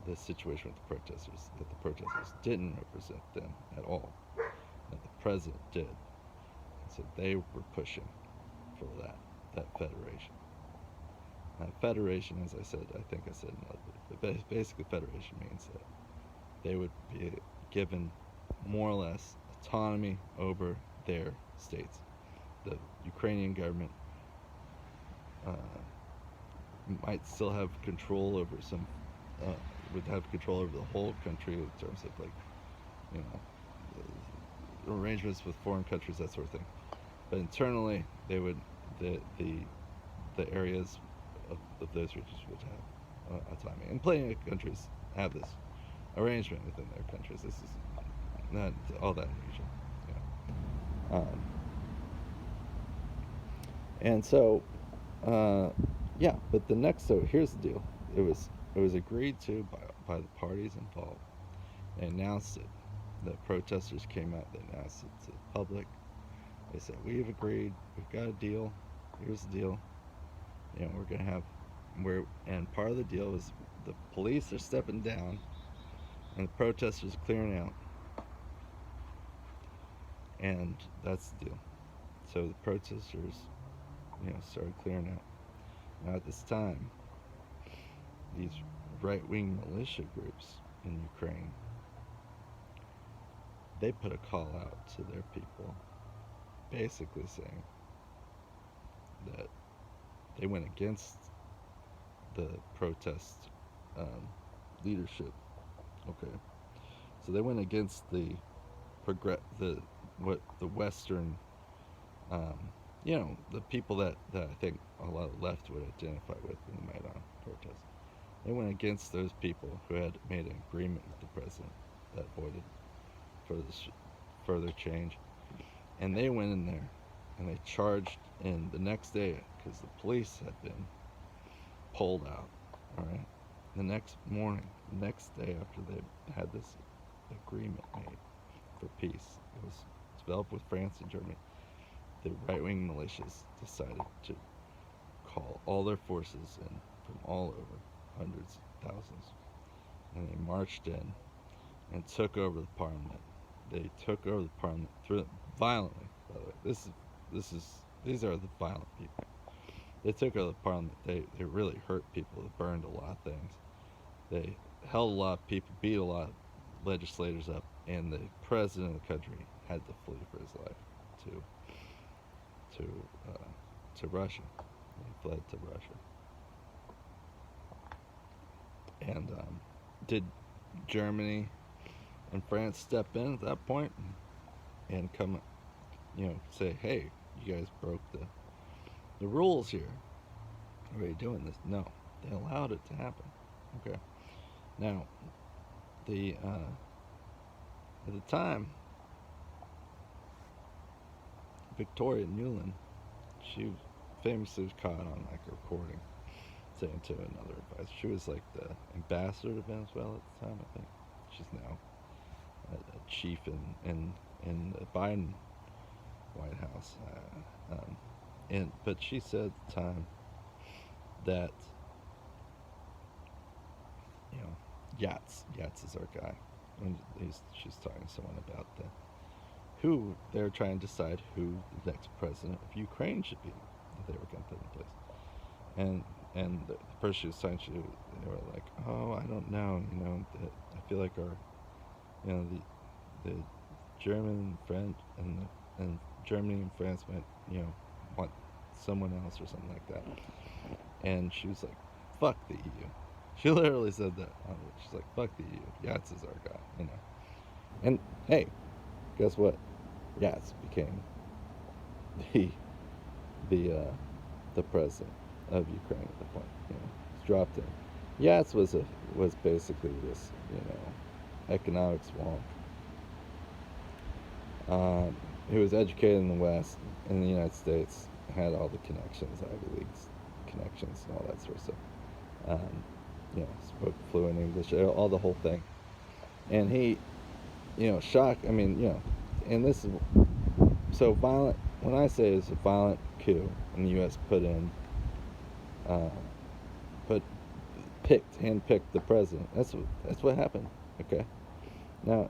the situation with the protesters, that the protesters didn't represent them at all, that the president did. And so they were pushing for that federation. Now, federation, as I said, I think I said another, basically federation means that they would be given more or less autonomy over their states. The Ukrainian government might still have control over some, would have control over the whole country in terms of, like, you know, arrangements with foreign countries, that sort of thing. But internally, they would, the areas of those regions would have autonomy. And plenty of countries have this arrangement within their countries. This is not all that unusual. Yeah. And so, yeah. But the next, so here's the deal. It was agreed to by the parties involved. They announced it. The protesters came out. They announced it to the public. They said, "We've agreed. We've got a deal. Here's the deal. You know, we're gonna have." And part of the deal is the police are stepping down, and the protesters are clearing out. And that's the deal. So the protesters, you know, started clearing out. Now at this time, these right-wing militia groups in Ukraine, they put a call out to their people, basically saying that they went against the protest leadership. Okay, so they went against the Western, you know, the people that I think a lot of the left would identify with in the Maidan protest. They went against those people who had made an agreement with the president that avoided further change, and they went in there and they charged in the next day because the police had been pulled out. All right, the next morning, the next day after they had this agreement made for peace, it was developed with France and Germany. The right-wing militias decided to call all their forces in from all over, hundreds of thousands, and they marched in and took over the parliament. They took over the parliament violently. By the way, these are the violent people. They took over the parliament. They really hurt people. They burned a lot of things. They held a lot of people, beat a lot of legislators up, and the president of the country had to flee for his life to Russia. He fled to Russia. And did Germany and France step in at that point and come, you know, say, "Hey, you guys broke the rules here. Why are you doing this?" No, they allowed it to happen. Okay. Now, at the time, Victoria Nuland, she famously was caught on like a recording saying to another advisor. She was like the ambassador to Venezuela at the time, I think. She's now a chief in the Biden White House. But she said at the time that, you know, Yats is our guy. And she's talking to someone about who they're trying to decide who the next president of Ukraine should be that they were going to put in place. And the person she was talking to, they were like, "Oh, I don't know. You know, I feel like our, you know, the German, French, and Germany and France might, you know, want someone else or something like that." And she was like, "Fuck the EU." She literally said that. She's like, "Fuck the EU. Yats is our guy," you know. And hey, guess what? Yats became the president of Ukraine at the point. You know, he's dropped in. Yats was basically this, you know, economic swamp. He was educated in the West, in the United States, had all the connections, Ivy League's connections, and all that sort of stuff. spoke fluent English, all the whole thing. And he, shocked. I mean, and this is so violent. When I say it's a violent coup, and the U.S. uh, put handpicked the president. That's what happened. Okay. Now,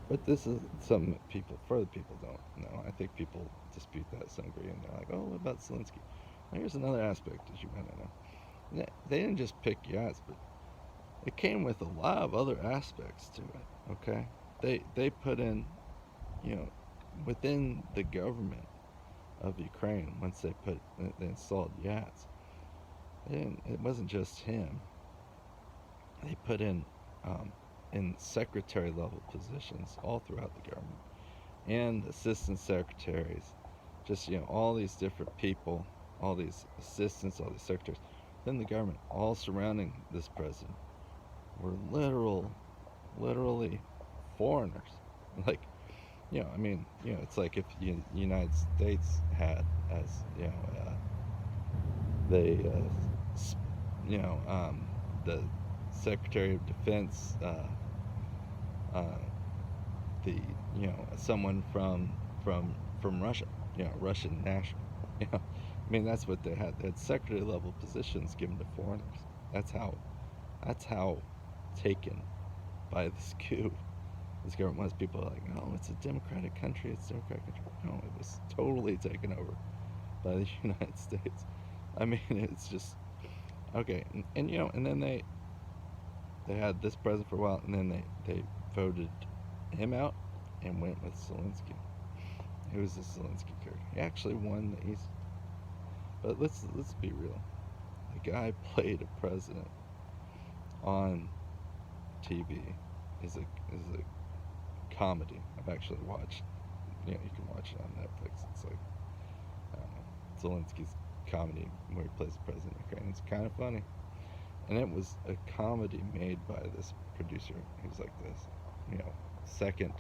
but this is something that further people don't know. I think people dispute that to some degree, and they're like, "Oh, what about Zelensky?" Well, here's another aspect that you might not know. They didn't just pick Yats, but it came with a lot of other aspects to it. Okay, they put in, you know, within the government of Ukraine, once they installed Yats, it wasn't just him. They put in secretary level positions all throughout the government, and assistant secretaries, just all these different people, all these assistants, all these secretaries, then the government, all surrounding this president, were literally foreigners. Like, I mean, it's like if the United States had, as they, you know, the Secretary of Defense, uh, the someone from Russia, Russian national. I mean, that's what they had. They had secretary level positions given to foreigners. That's how that's how taken by this coup this government was. People are like, oh, it's a democratic country. It's a democratic country. No, it was totally taken over by the United States. I mean, it's just okay. And then they had this president for a while, and then they voted him out and went with Zelensky. Who was the Zelensky character? He actually won the East. But let's be real. The guy played a president on TV. Is a comedy. I've actually watched. You can watch it on Netflix. It's like, I don't know, Zelensky's comedy where he plays the president of Ukraine. It's kind of funny, and it was a comedy made by this producer who's like this, second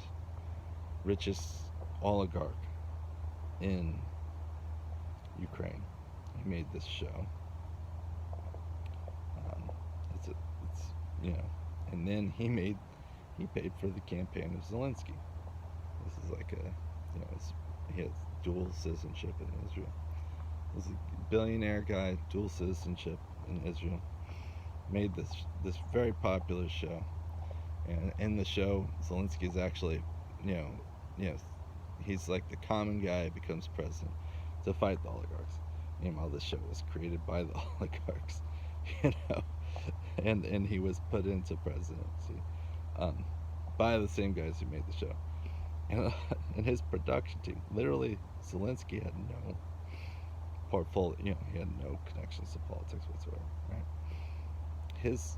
richest oligarch in Ukraine. He made this show. It's and then he paid for the campaign of Zelensky. This is like he has dual citizenship in Israel. He's a billionaire guy, dual citizenship in Israel. Made this very popular show, and in the show, Zelensky is actually, he's like the common guy who becomes president to fight the oligarchs. Meanwhile, this show was created by the oligarchs, and he was put into presidency by the same guys who made the show. And his production team, literally, Zelensky had no portfolio. He had no connections to politics whatsoever. Right? His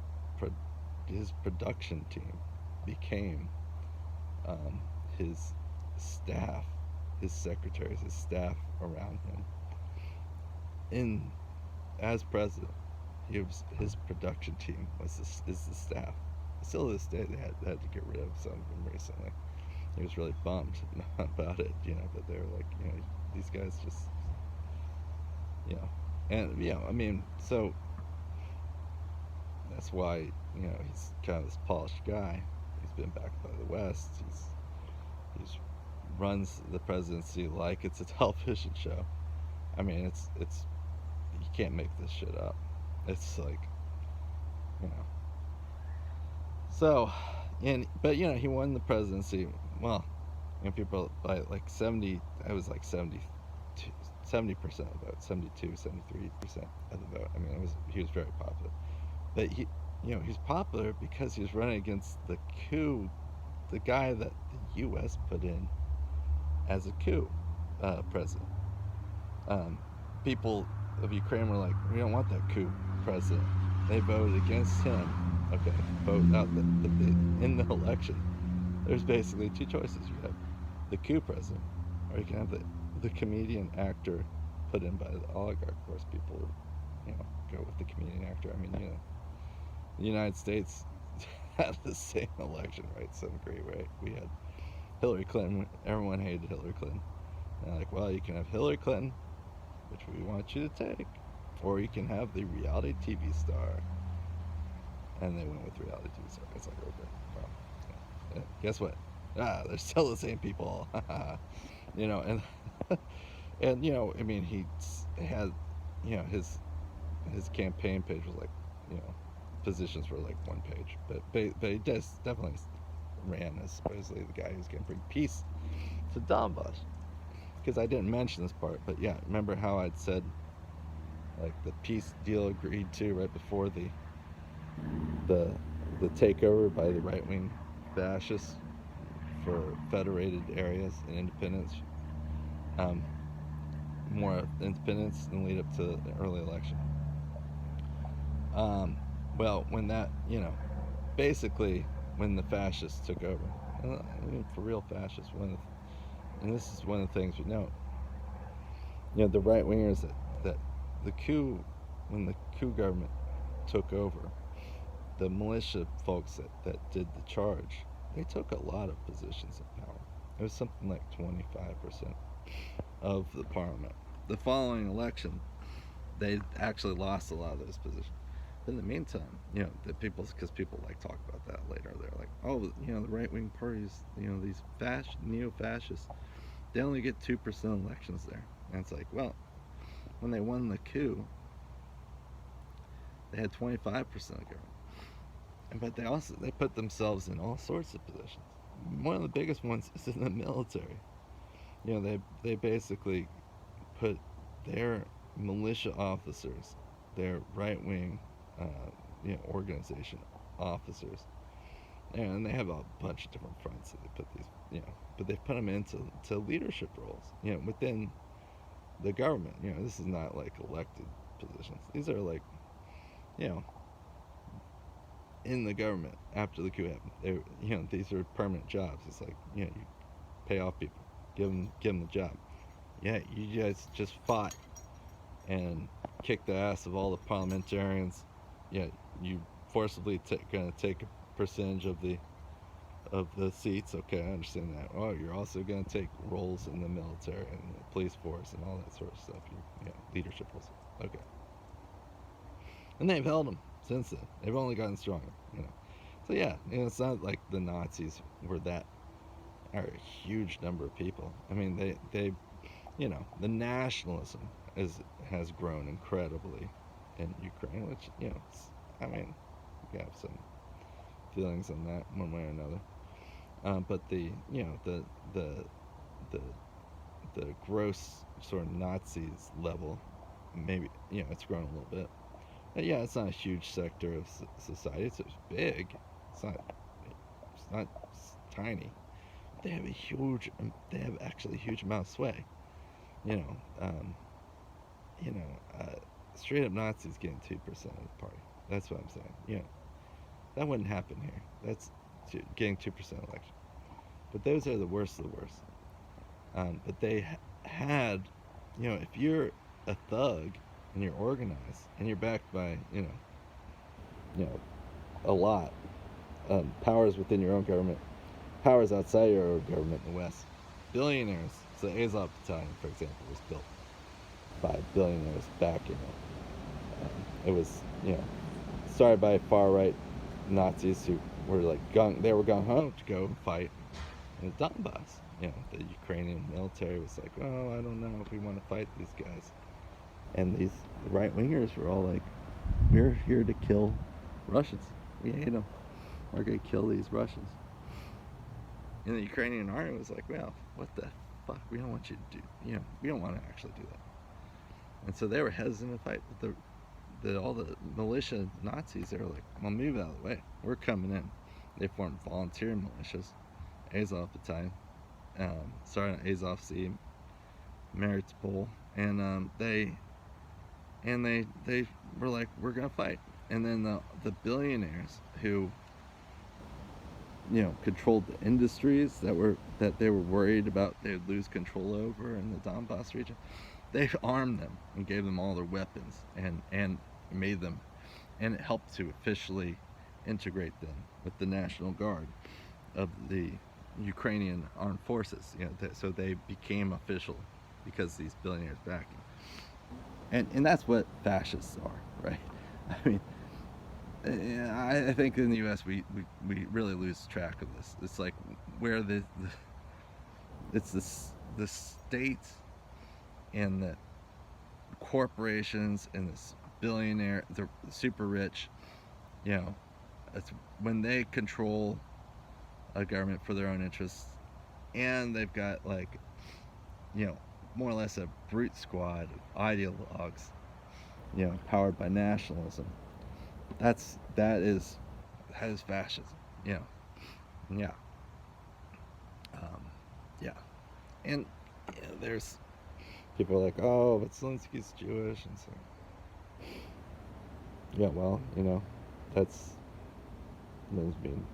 production team became his staff, his secretaries, his staff around him. As president, his production team is the staff. Still to this day, they had to get rid of some of them recently. He was really bummed about it, but they were like, these guys just, and I mean, so that's why he's kind of this polished guy. He's been backed by the West. He's runs the presidency like it's a television show. I mean, it's you can't make this shit up. It's like, so, but he won the presidency. Well, people by like 70. It was like 70% of the vote, 72, 73% of the vote. I mean, he was very popular. But he's popular because he was running against the guy that the U.S. put in as a coup president. People of Ukraine were like, we don't want that coup president. They voted against him. Okay, vote out in the election. There's basically two choices. You have the coup president, or you can have the comedian actor put in by the oligarch. Of course, people go with the comedian actor. I mean, the United States had the same election, right? Some degree, right? We had Hillary Clinton. Everyone hated Hillary Clinton. And they're like, well, you can have Hillary Clinton, which we want you to take, or you can have the reality TV star and they went with reality TV. So it's like, okay, well, yeah, guess what? They're still the same people. You know, and you know, I mean, he had, you know, his campaign page was like, you know, positions were like one page, but he does definitely ran as supposedly the guy who's going to bring peace to Donbass. Because I didn't mention this part, but yeah, remember how I'd said like the peace deal agreed to right before the the takeover by the right wing fascists for federated areas and independence, um, more independence and lead up to the early election. Um, well, when that, you know, basically when the fascists took over, I mean, for real fascists, and this is one of the things we know, you know, the right wingers that the coup, when the coup government took over, the militia folks that did the charge, they took a lot of positions of power. It was something like 25% of the parliament. The following election, they actually lost a lot of those positions. But in the meantime, you know, because people like talk about that later. They're like, oh, you know, the right wing parties, you know, these neo-fascists, they only get 2% elections there. And it's like, well, when they won the coup, they had 25% of government. But they put themselves in all sorts of positions. One of the biggest ones is in the military. You know, they basically put their militia officers, their right wing, you know, organization officers, and they have a bunch of different fronts that they put these, you know, but they put them into leadership roles, you know, within the government. You know, this is not like elected positions. These are like, you know, in the government after the coup happened. They, you know, these are permanent jobs. It's like, you know, you pay off people, give them the job. Yeah, you guys just fought and kicked the ass of all the parliamentarians. Yeah, you forcibly gonna take a percentage of the seats. Okay, I understand that. Oh, you're also gonna take roles in the military and the police force and all that sort of stuff. You know, leadership roles. Okay, and they've held them since then. They've only gotten stronger. You know, so yeah, you know, it's not like the Nazis were that are a huge number of people. I mean, they you know, the nationalism has grown incredibly in Ukraine, which, you know, I mean, we have some feelings on that one way or another. But the, you know, the the gross sort of Nazis level, maybe, you know, it's grown a little bit. But yeah, it's not a huge sector of society. It's big. It's not. It's not tiny. They have a huge. They have actually a huge amount of sway. You know. You know. Straight up Nazis getting 2% of the party. That's what I'm saying. You know, that wouldn't happen here. That's getting 2% election. But those are the worst of the worst. But they had, you know, if you're a thug and you're organized and you're backed by, you know, a lot, powers within your own government, powers outside your own government in the West, billionaires. So the Azov Battalion, for example, was built by billionaires back in it. It was, you know, started by far right Nazis who were like they were gung ho to go and fight in the Donbass. You know, the Ukrainian military was like, oh, I don't know if we want to fight these guys. And these right wingers were all like, we're here to kill Russians. We hate them. We're going to kill these Russians. And the Ukrainian army was like, well, what the fuck? We don't want you to do, you know, we don't want to actually do that. And so they were hesitant to fight. But all the militia Nazis, they were like, well, move out of the way. We're coming in. They formed volunteer militias, Azov Battalion, started at Azov Sea, Mariupol, and they were like, we're gonna fight. And then the billionaires who, you know, controlled the industries that they were worried about they'd lose control over in the Donbass region, they armed them and gave them all their weapons and made them, and it helped to officially integrate them with the National Guard of the Ukrainian armed forces. You know, so they became official because these billionaires backing. And that's what fascists are, right? I mean, Yeah, I think in the U.S. we really lose track of this. It's like where it's the states and the corporations and this billionaire, the super rich, you know, it's when they control a government for their own interests, and they've got like, you know, more or less a brute squad of ideologues, you know, powered by nationalism. That is fascism, you know. Yeah, um, yeah, and you know, there's people are like, oh, but Zelensky's Jewish, and so yeah, well, you know, that's doesn't mean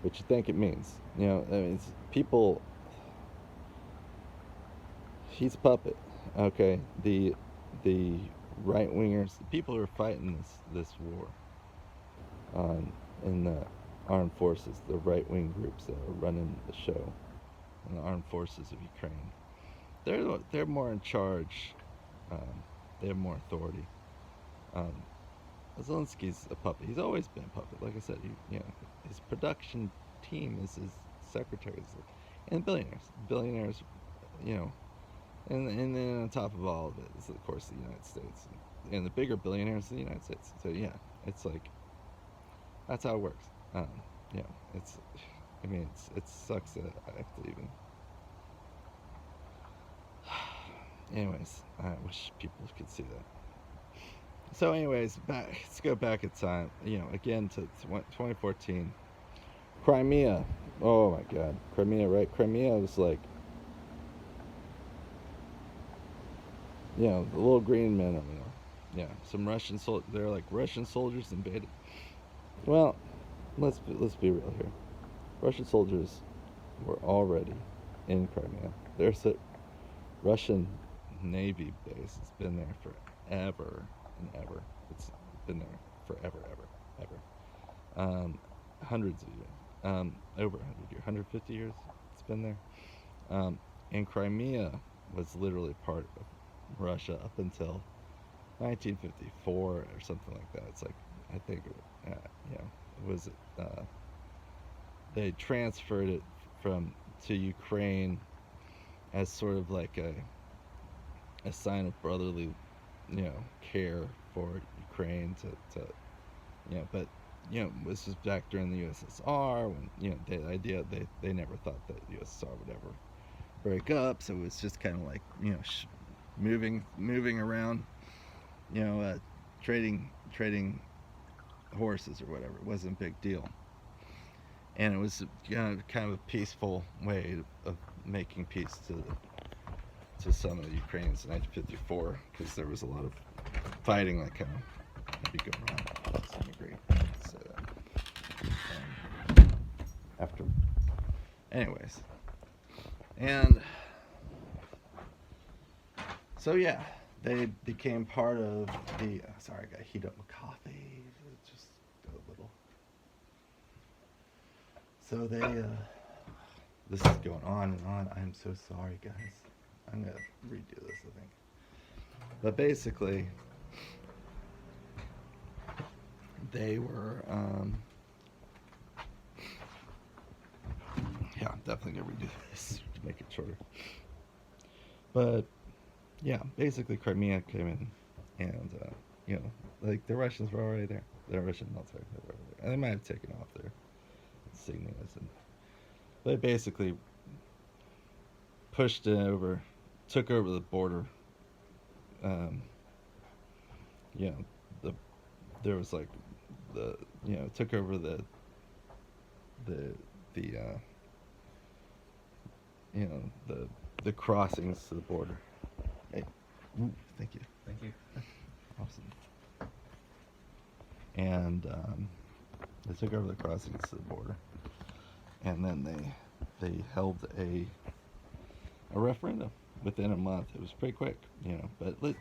what you think it means. You know, I mean, it's people. He's a puppet. Okay, the right wingers, the people who are fighting this war on in the armed forces, the right wing groups that are running the show in the armed forces of Ukraine. They're more in charge. They have more authority. Um, Zelensky's a puppet. He's always been a puppet. Like I said, you know, his production team is his secretaries and billionaires. Billionaires, you know, and then on top of all of it is of course the United States, and the bigger billionaires in the United States. So yeah, it's like that's how it works. Yeah, it's. I mean, it sucks that I have to even. Anyways, I wish people could see that. So, anyways, let's go back in time. You know, again to 2014, Crimea. Oh my God, Crimea, right? Crimea was like, you know, the little green men over there. Yeah, some Russian they're like Russian soldiers invaded. Well, let's be real here. Russian soldiers were already in Crimea. There's a Russian Navy base. It's been there forever and ever. It's been there forever, ever, ever. Hundreds of years. Over 100 years, 150 years. It's been there. And Crimea was literally part of Russia up until 1954 or something like that. It's like I think, you know, it was. They transferred it from to Ukraine as sort of like a sign of brotherly, you know, care for Ukraine to you know, but you know, this was back during the USSR when you know the idea they never thought that USSR would ever break up, so it was just kind of like you know moving around, you know, trading horses or whatever. It wasn't a big deal, and it was kind of a peaceful way of making peace to some of the Ukrainians in 1954 because there was a lot of fighting that kind of be going on to some degree. So, after, anyways, and so yeah, they became part of the. Sorry, I got to heat up my coffee. Just a little. So they. This is going on and on. I'm so sorry, guys. I'm gonna redo this, I think. But basically, they were. Yeah, I'm definitely gonna redo this to make it shorter. But yeah, basically Crimea came in, and you know, like the Russians were already there. The Russian military were already there, and they might have taken off their insignias, and they basically pushed it over, took over the border. Um, you know, the there was like the you know took over the the you know the crossings to the border. Hey, ooh, thank you. Thank you. Awesome. And they took over the crossings to the border, and then they held a referendum within a month. It was pretty quick, you know. But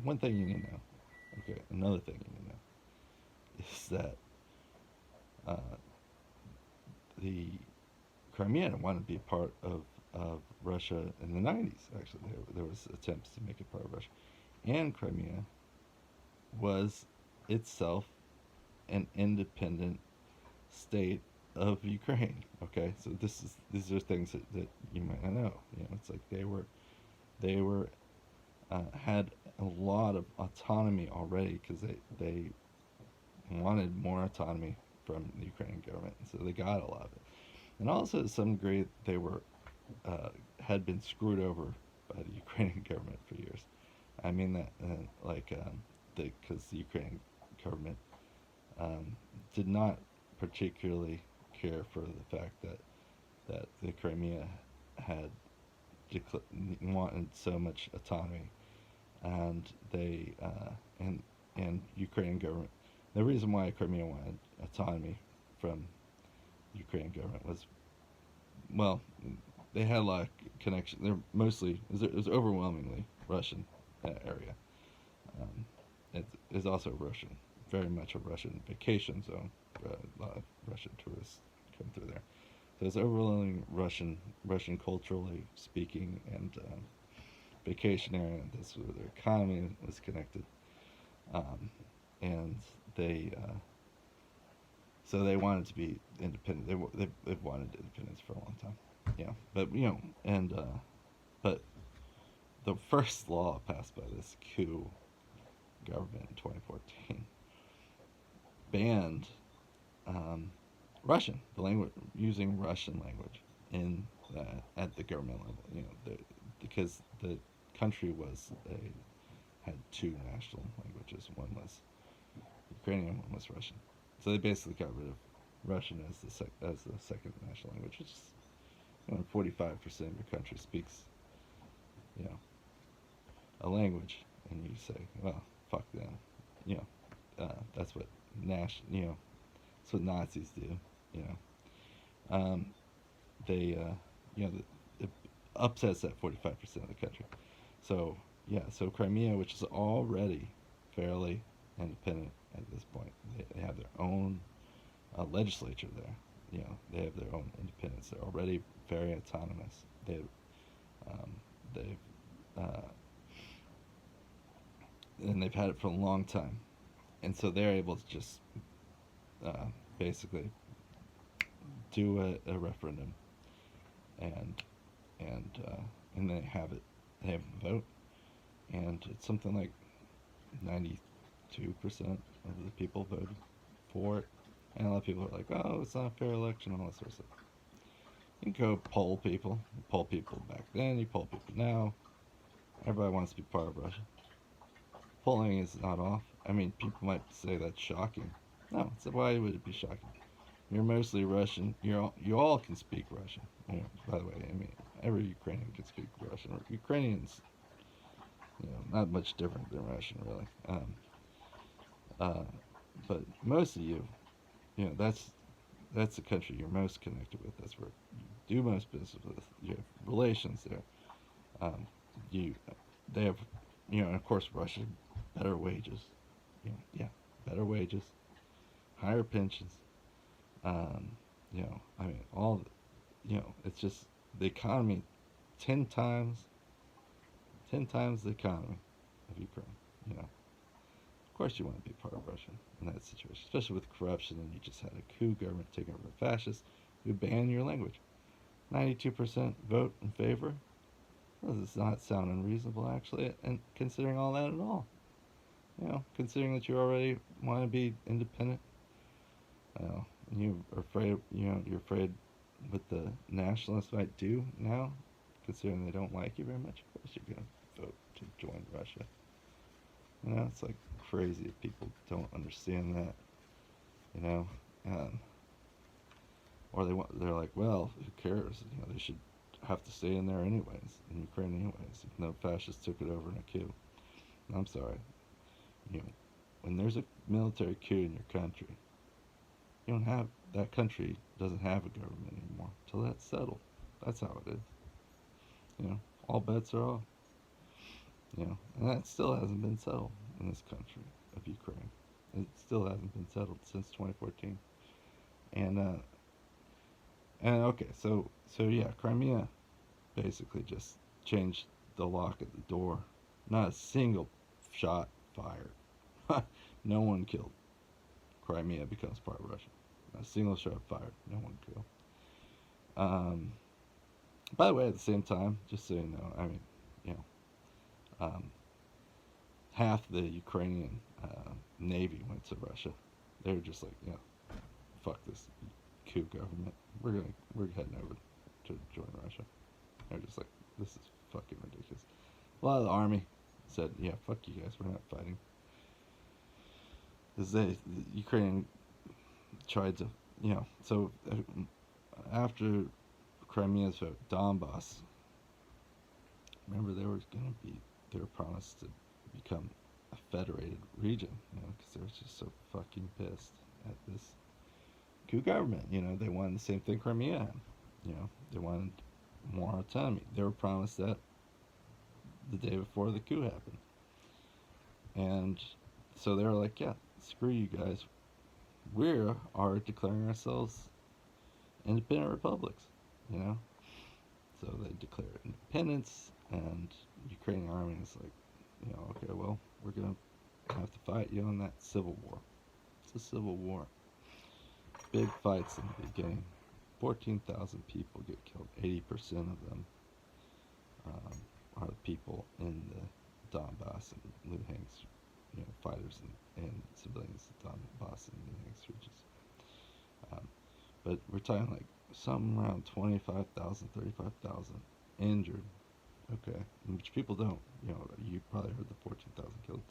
one thing you need to know, okay, another thing you need to know is that uh, the Crimean wanted to be a part of Russia in the 90s. Actually, there was attempts to make it part of Russia, and Crimea was itself an independent state of Ukraine. Okay, so these are things that you might not know. You know, it's like they were had a lot of autonomy already because they wanted more autonomy from the Ukrainian government, and so they got a lot of it. And also, to some degree, they were had been screwed over by the Ukrainian government for years. I mean that because the Ukrainian government did not particularly care for the fact that the Crimea had wanted so much autonomy, and they and Ukrainian government. The reason why Crimea wanted autonomy from Ukrainian government was, well, they had a lot of connection. They're mostly it was overwhelmingly Russian area. Um, it is also Russian, very much a Russian vacation zone. A lot of Russian tourists come through there. So it's overwhelmingly Russian culturally speaking, and vacation area. That's where their economy was connected, um, and they so they wanted to be independent. They've wanted independence for a long time. Yeah, but but the first law passed by this coup government in 2014 banned um, Russian, the language, using Russian language in at the government level. You know, because the country had two national languages. One was Ukrainian, one was Russian. So they basically got rid of Russian as the second national language, which is, 45% of your country speaks, you know, a language, and you say, well, fuck them, you that's what that's what Nazis do, you know. They, it upsets that 45% of the country. So yeah, so Crimea, which is already fairly independent at this point, they have their own legislature there. They have their own independence. They're already very autonomous. Um, they've uh, and they've had it for a long time, and so they're able to just basically do a referendum, and and they have it. They have a vote, and it's something like 92% of the people voted for it. And a lot of people are like, "Oh, it's not a fair election," and all that sort of stuff. You can go poll people. You poll people back then. You poll people now. Everybody wants to be part of Russia. Polling is not off. I mean, people might say that's shocking. No, so why would it be shocking? You're mostly Russian. You all can speak Russian. By the way, I mean, every Ukrainian can speak Russian. Ukrainians, not much different than Russian, really. Uh, but most of you, that's the country you're most connected with. That's where you do most business with. You have relations there. Um, you, they have, and of course Russia, better wages. Yeah, better wages, higher pensions. I mean, it's just the economy, 10 times, 10 times the economy of Ukraine. Of course you want to be part of Russia in that situation, especially with corruption, and you just had a coup government taking over the fascists who ban your language. 92% vote in favor. Well, does not sound unreasonable, actually, and considering all that at all. Considering that you already want to be independent, you're afraid, you're afraid what the nationalists might do now, considering they don't like you very much. Of course you're going to vote to join Russia. It's like crazy if people don't understand that, or they're like, well, who cares? They should have to stay in there anyways, in Ukraine anyways, even though fascists took it over in a coup. I'm sorry. When there's a military coup in your country, that country doesn't have a government anymore until that's settled. That's how it is. All bets are off. And that still hasn't been settled in this country of Ukraine. It still hasn't been settled since 2014. And okay, so yeah, Crimea basically just changed the lock at the door. Not a single shot fired. No one killed. Crimea becomes part of Russia. A single shot fired, no one killed. Um, by the way, at the same time, just so you know, I mean, you know, um, half the Ukrainian navy went to Russia. They were just like, you know, fuck this coup government. We're heading over to join Russia. They're just like, this is fucking ridiculous. A lot of the army said, yeah, fuck you guys, we're not fighting. Because the Ukrainian tried to, you know, so after Crimea's vote, Donbass, remember they were promised to become a federated region, you know, because they were just so fucking pissed at this coup government. You know, they wanted the same thing Crimea had. You know, they wanted more autonomy. They were promised that the day before the coup happened. And so they were like, yeah, screw you guys. We are declaring ourselves independent republics, you know? So they declare independence, and the Ukrainian army is like, you know, okay, well, we're going to have to fight you on that civil war. It's a civil war. Big fights in the beginning. 14,000 people get killed. 80% of them are the people in the Donbass and Luhansk, you know, fighters and civilians in Donbass and Luhansk regions. But we're talking like something around 25,000, 35,000 injured. Okay, which people don't. You know, you probably heard the 14,000 killed.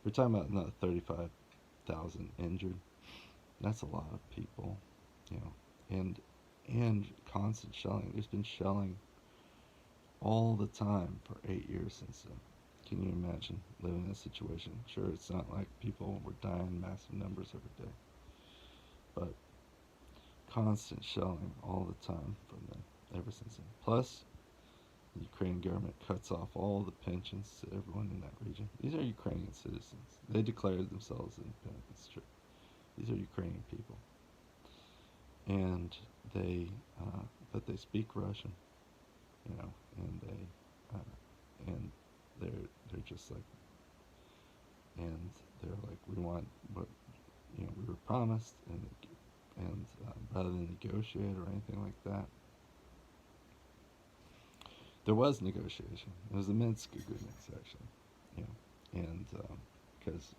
We're talking about another 35,000 injured. That's a lot of people, you know, and constant shelling. There's been shelling all the time for 8 years since then. Can you imagine living in a situation? Sure, it's not like people were dying in massive numbers every day, but constant shelling all the time from them ever since then. Plus, the Ukrainian government cuts off all the pensions to everyone in that region. These are Ukrainian citizens. They declared themselves independent. It's true. These are Ukrainian people, and but they speak Russian, you know, and they're just like, and they're like, we want what, you know, we were promised, and rather than negotiate or anything like that, there was negotiation. It was the Minsk agreements, actually, you know, and because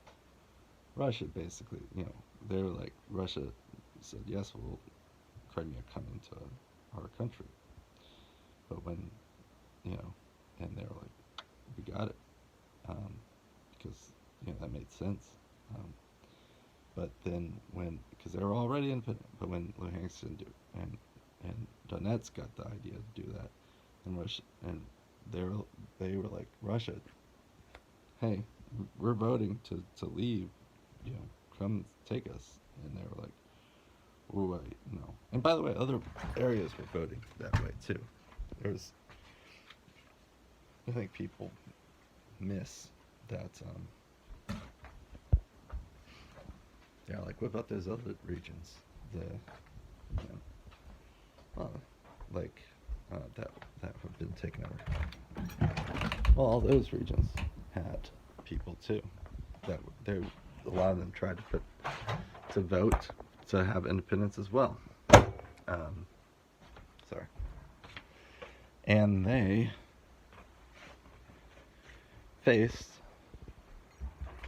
Russia basically, you know, they were like, Russia said, yes, we'll Crimea come into our country, but when, you know, and they were like, we got it, because, you know, that made sense. But then because they were already independent, but when Luhansk didn't do it, and Donetsk got the idea to do that, and Russia, and they were like, Russia, hey, we're voting to leave, you know, come take us, and they were like, oh, no. And by the way, other areas were voting that way too. There's, I think people miss that. Yeah, like what about those other regions? The, you know, well, like that have been taken over. Well, all those regions had people too. That a lot of them tried to vote to have independence as well. Sorry. And they faced.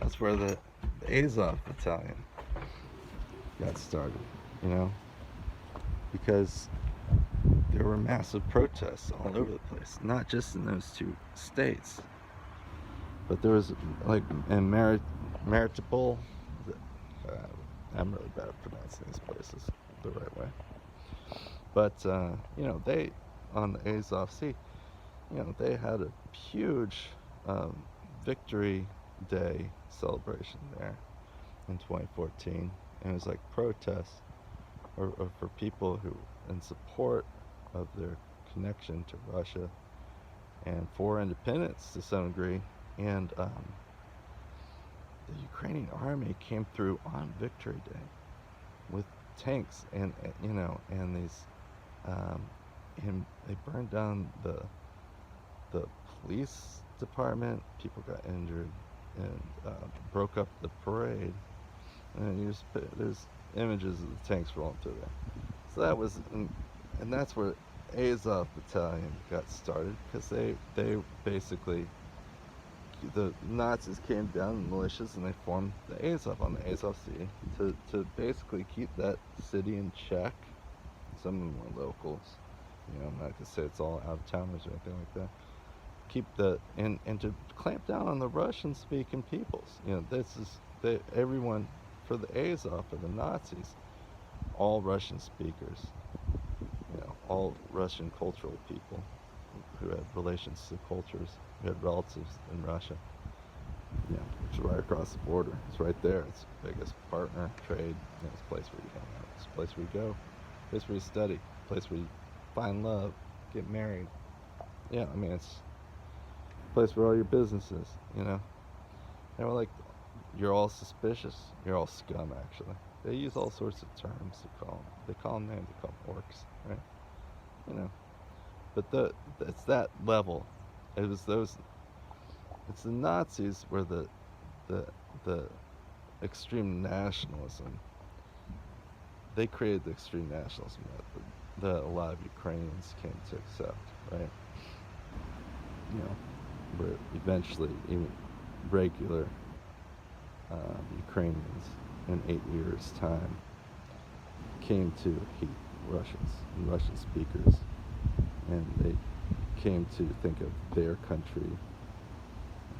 That's where the Azov battalion got started, you know, because there were massive protests all over the place, not just in those two states, but there was like in Mariupol. I'm really bad at pronouncing these places the right way, but you know, they on the Azov Sea, you know, they had a huge Victory Day celebration there in 2014, and it was like protests or for people who in support of their connection to Russia and for independence to some degree. And the Ukrainian army came through on Victory Day with tanks and you know, and these and they burned down the police department. People got injured and broke up the parade. And there's images of the tanks rolling through there. So that was, and that's where Azov Battalion got started, because they basically, the Nazis came down, the militias, and they formed the Azov on the Azov Sea to basically keep that city in check. Some of them were locals. I'm not gonna say it's all out of towners or anything like that. Keep and to clamp down on the Russian-speaking peoples. Everyone for the Azov, for the Nazis, all Russian speakers. All Russian cultural people who had relations to cultures, who had relatives in Russia. Which is right across the border. It's right there. It's the biggest partner, trade. It's a place where you hang out. It's a place where you go. A place where you study. A place where you find love, get married. It's a place where all your business is. They were like, you're all suspicious. You're all scum, actually. They use all sorts of terms to call them. They call them names. They call them orcs, right? But it's that level. It was those. It's the Nazis where the extreme nationalism. They created the extreme nationalism that a lot of Ukrainians came to accept, right? Where eventually even regular Ukrainians in 8 years' time came to hate Russians and Russian speakers, and they came to think of their country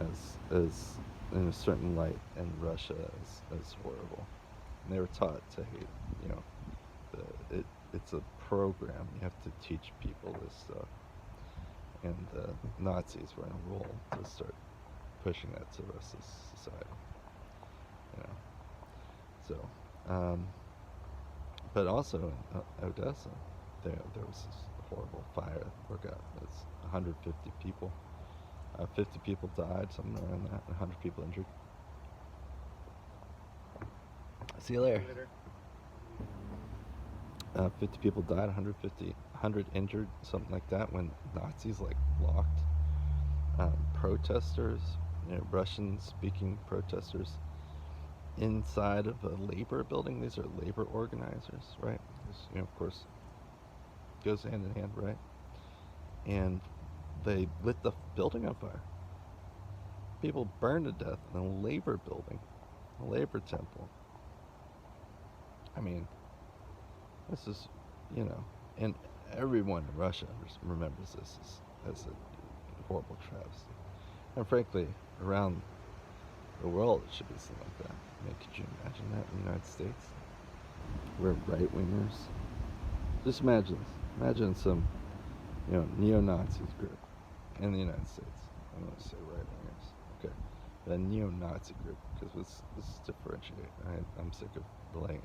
as in a certain light, and Russia as horrible. And they were taught to hate. It's a program. You have to teach people this stuff. And the Nazis were in a role to start pushing that to the rest of society. So, but also in Odessa, there was this horrible fire that broke out. It's 150 people. 50 people died, something around that, 100 people injured. See you later. 50 people died, 100 injured, something like that, when Nazis locked protesters, Russian-speaking protesters, inside of a labor building. These are labor organizers, right? This, of course, goes hand in hand, right? And they lit the building on fire. People burned to death in a labor building, a labor temple. This is, and everyone in Russia remembers this as a horrible travesty. And frankly, around the world, it should be something like that. Could you imagine that in the United States? We're right-wingers. Just imagine this. Imagine some, neo-Nazis group in the United States. I'm going to say right-wingers. Okay. A neo-Nazi group, because let's differentiate. I'm sick of calling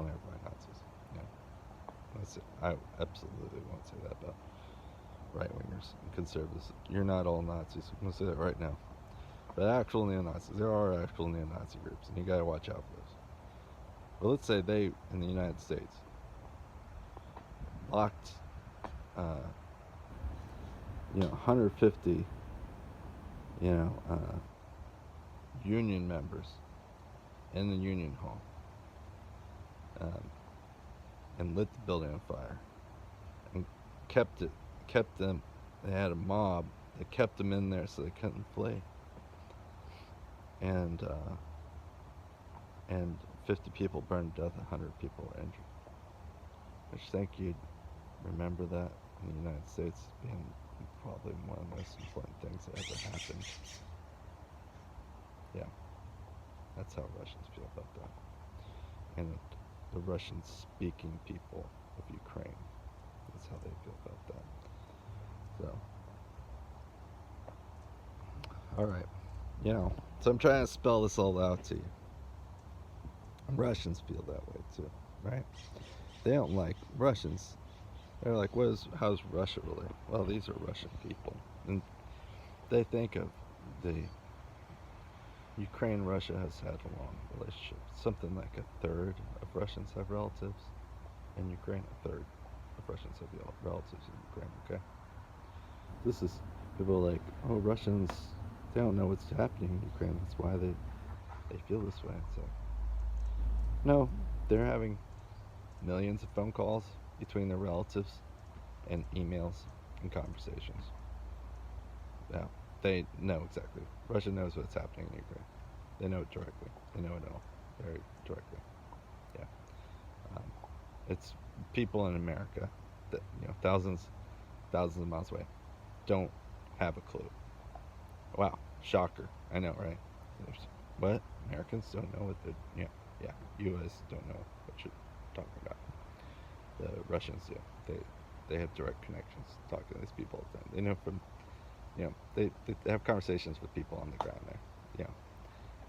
everybody Nazis. That's it. I absolutely won't say that about right-wingers and conservatives. You're not all Nazis. I'm going to say that right now. But actual neo-Nazis, there are actual neo-Nazi groups, and you got to watch out for those. But let's say they, in the United States, locked 150 union members in the union hall, and lit the building on fire, and kept them. They had a mob that kept them in there so they couldn't flee, and 50 people burned to death, 100 people were injured. I just think you'd remember that in the United States being probably one of the most important things that ever happened. Yeah, that's how Russians feel about that. And the Russian-speaking people of Ukraine, that's how they feel about that. So, all right, so I'm trying to spell this all out to you. Russians feel that way too, right? They don't like Russians. They're like, how's Russia really? Well, these are Russian people, and they think of the Ukraine. Russia has had a long relationship. Something like a third of Russians have relatives in Ukraine. A third of Russians have relatives in Ukraine. Okay. This is people are like, oh, Russians. They don't know what's happening in Ukraine. That's why they feel this way. It's like, No, they're having millions of phone calls between their relatives and emails and conversations. Yeah, they know exactly. Russia knows what's happening in Ukraine. They know it directly. They know it all very directly. Yeah, um, it's people in America that thousands of miles away don't have a clue. Wow, shocker. I know, right? There's, what? Americans don't know what they're. Yeah. U.S. don't know what you're talking about. The Russians do. They have direct connections. Talk to these people all the time. They know from they have conversations with people on the ground there. Yeah,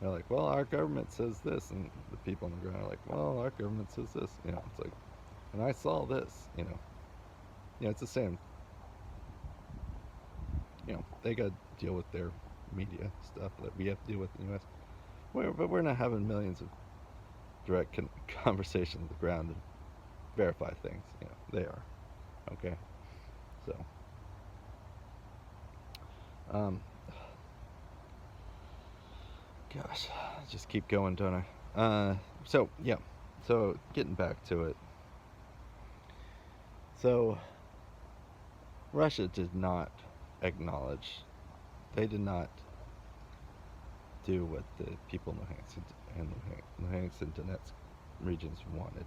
they're like, well, our government says this, and the people on the ground are like, well, our government says this. It's like, and I saw this. It's the same. They got to deal with their media stuff that we have to deal with in the U.S. But we're not having millions of direct conversations on the ground to verify things. They are. Okay, so um, gosh, I just keep going, don't I? So yeah, so getting back to it. So Russia did not acknowledge. They did not do what the people in Luhansk and Donetsk regions wanted,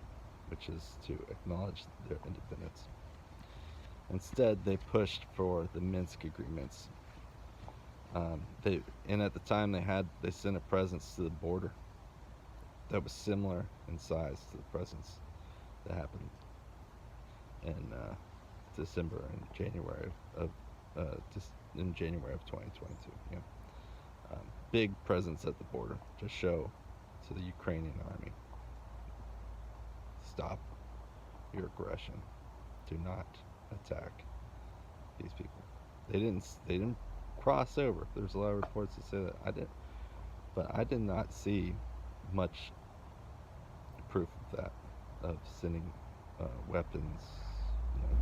which is to acknowledge their independence. Instead, they pushed for the Minsk agreements. And at the time they sent a presence to the border that was similar in size to the presence that happened in December and January in January of 2022. Big presence at the border to show to the Ukrainian army, stop your aggression. Do not attack these people. They didn't cross over. There's a lot of reports that say that. But I did not see much proof of that, of sending weapons.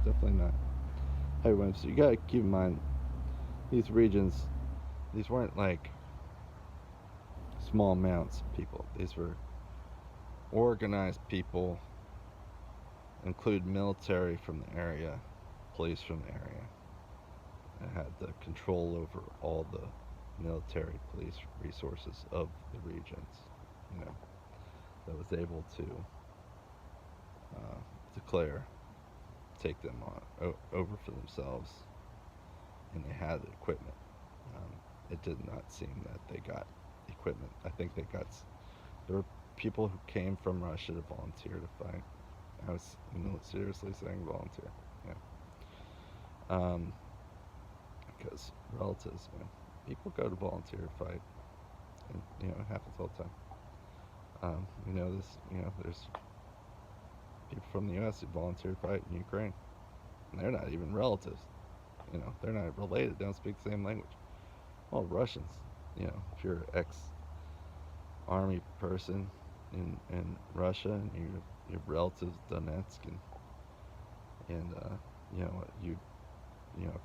Definitely not heavy weapons. So you gotta keep in mind, these regions, these weren't like small amounts of people. These were organized people, include military from the area, police from the area, and had the control over all the military police resources of the regions, that was able to declare, take them over for themselves, and they had equipment. It did not seem that they got equipment. I think there were people who came from Russia to volunteer to fight. I was seriously saying volunteer, yeah. Because relatives, people go to volunteer to fight, and it happens all the time. There's people from the U.S. who volunteer to fight in Ukraine, and they're not even relatives. They're not related. They don't speak the same language. Well, Russians, if you're an ex-army person in Russia and your relatives Donetsk and a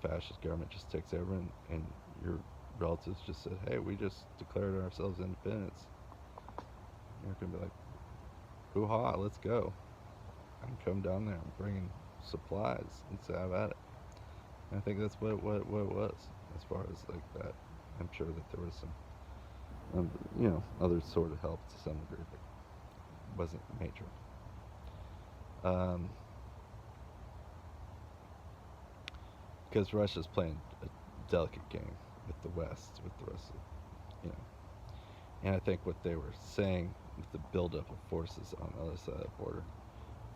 fascist government just takes over and your relatives just said, hey, we just declared ourselves independence. You're gonna be like, hoo-ha, let's go. I'm coming down there. I'm bringing supplies. Let's have at it. And I think that's what it was as far as like that. I'm sure that there was some, other sort of help to some degree, but it wasn't major. Because Russia's playing a delicate game with the West, with the rest of, and I think what they were saying with the buildup of forces on the other side of the border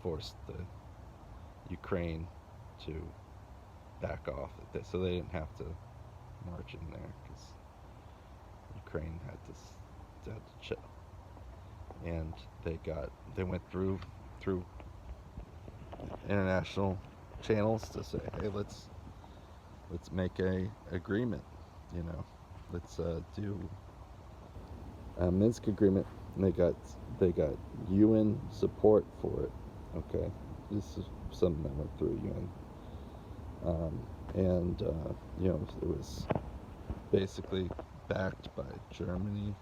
forced the Ukraine to back off, so they didn't have to march in there because Ukraine had to chill, and they went through international channels to say, hey, let's make a agreement, let's do a Minsk agreement, and they got UN support for it. Okay, this is something that went through UN, and it was basically backed by Germany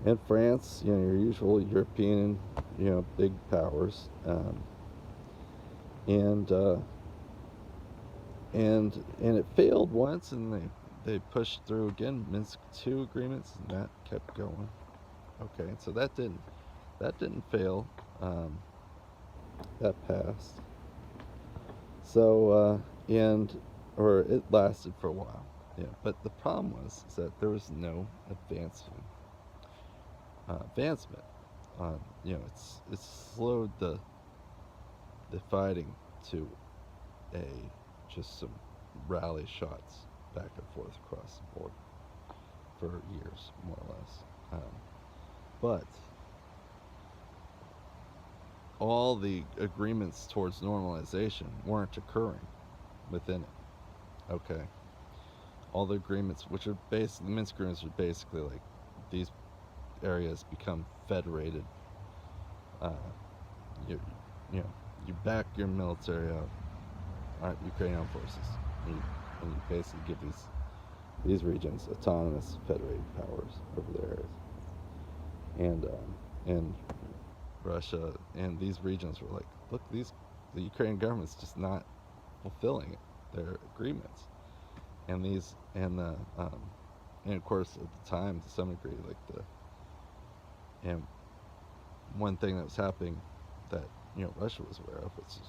and France, your usual European big powers, and uh, and it failed once, and they pushed through again Minsk II agreements, and that kept going. Okay, so that didn't fail. Um, that passed. So and or it lasted for a while. Yeah, but the problem was is that there was no advancement. It's slowed the fighting to a just some rally shots back and forth across the board for years, more or less. But all the agreements towards normalization weren't occurring within it. Okay, all the agreements, which are basically the Minsk agreements, are basically like these areas become federated. Uh, you, you know, you back your military out, Ukrainian forces, and you basically give these regions autonomous federated powers over their areas, and Russia and these regions were like, look, the Ukrainian government's just not fulfilling their agreements, and these and of course at the time to some degree like and one thing that was happening that Russia was aware of, which is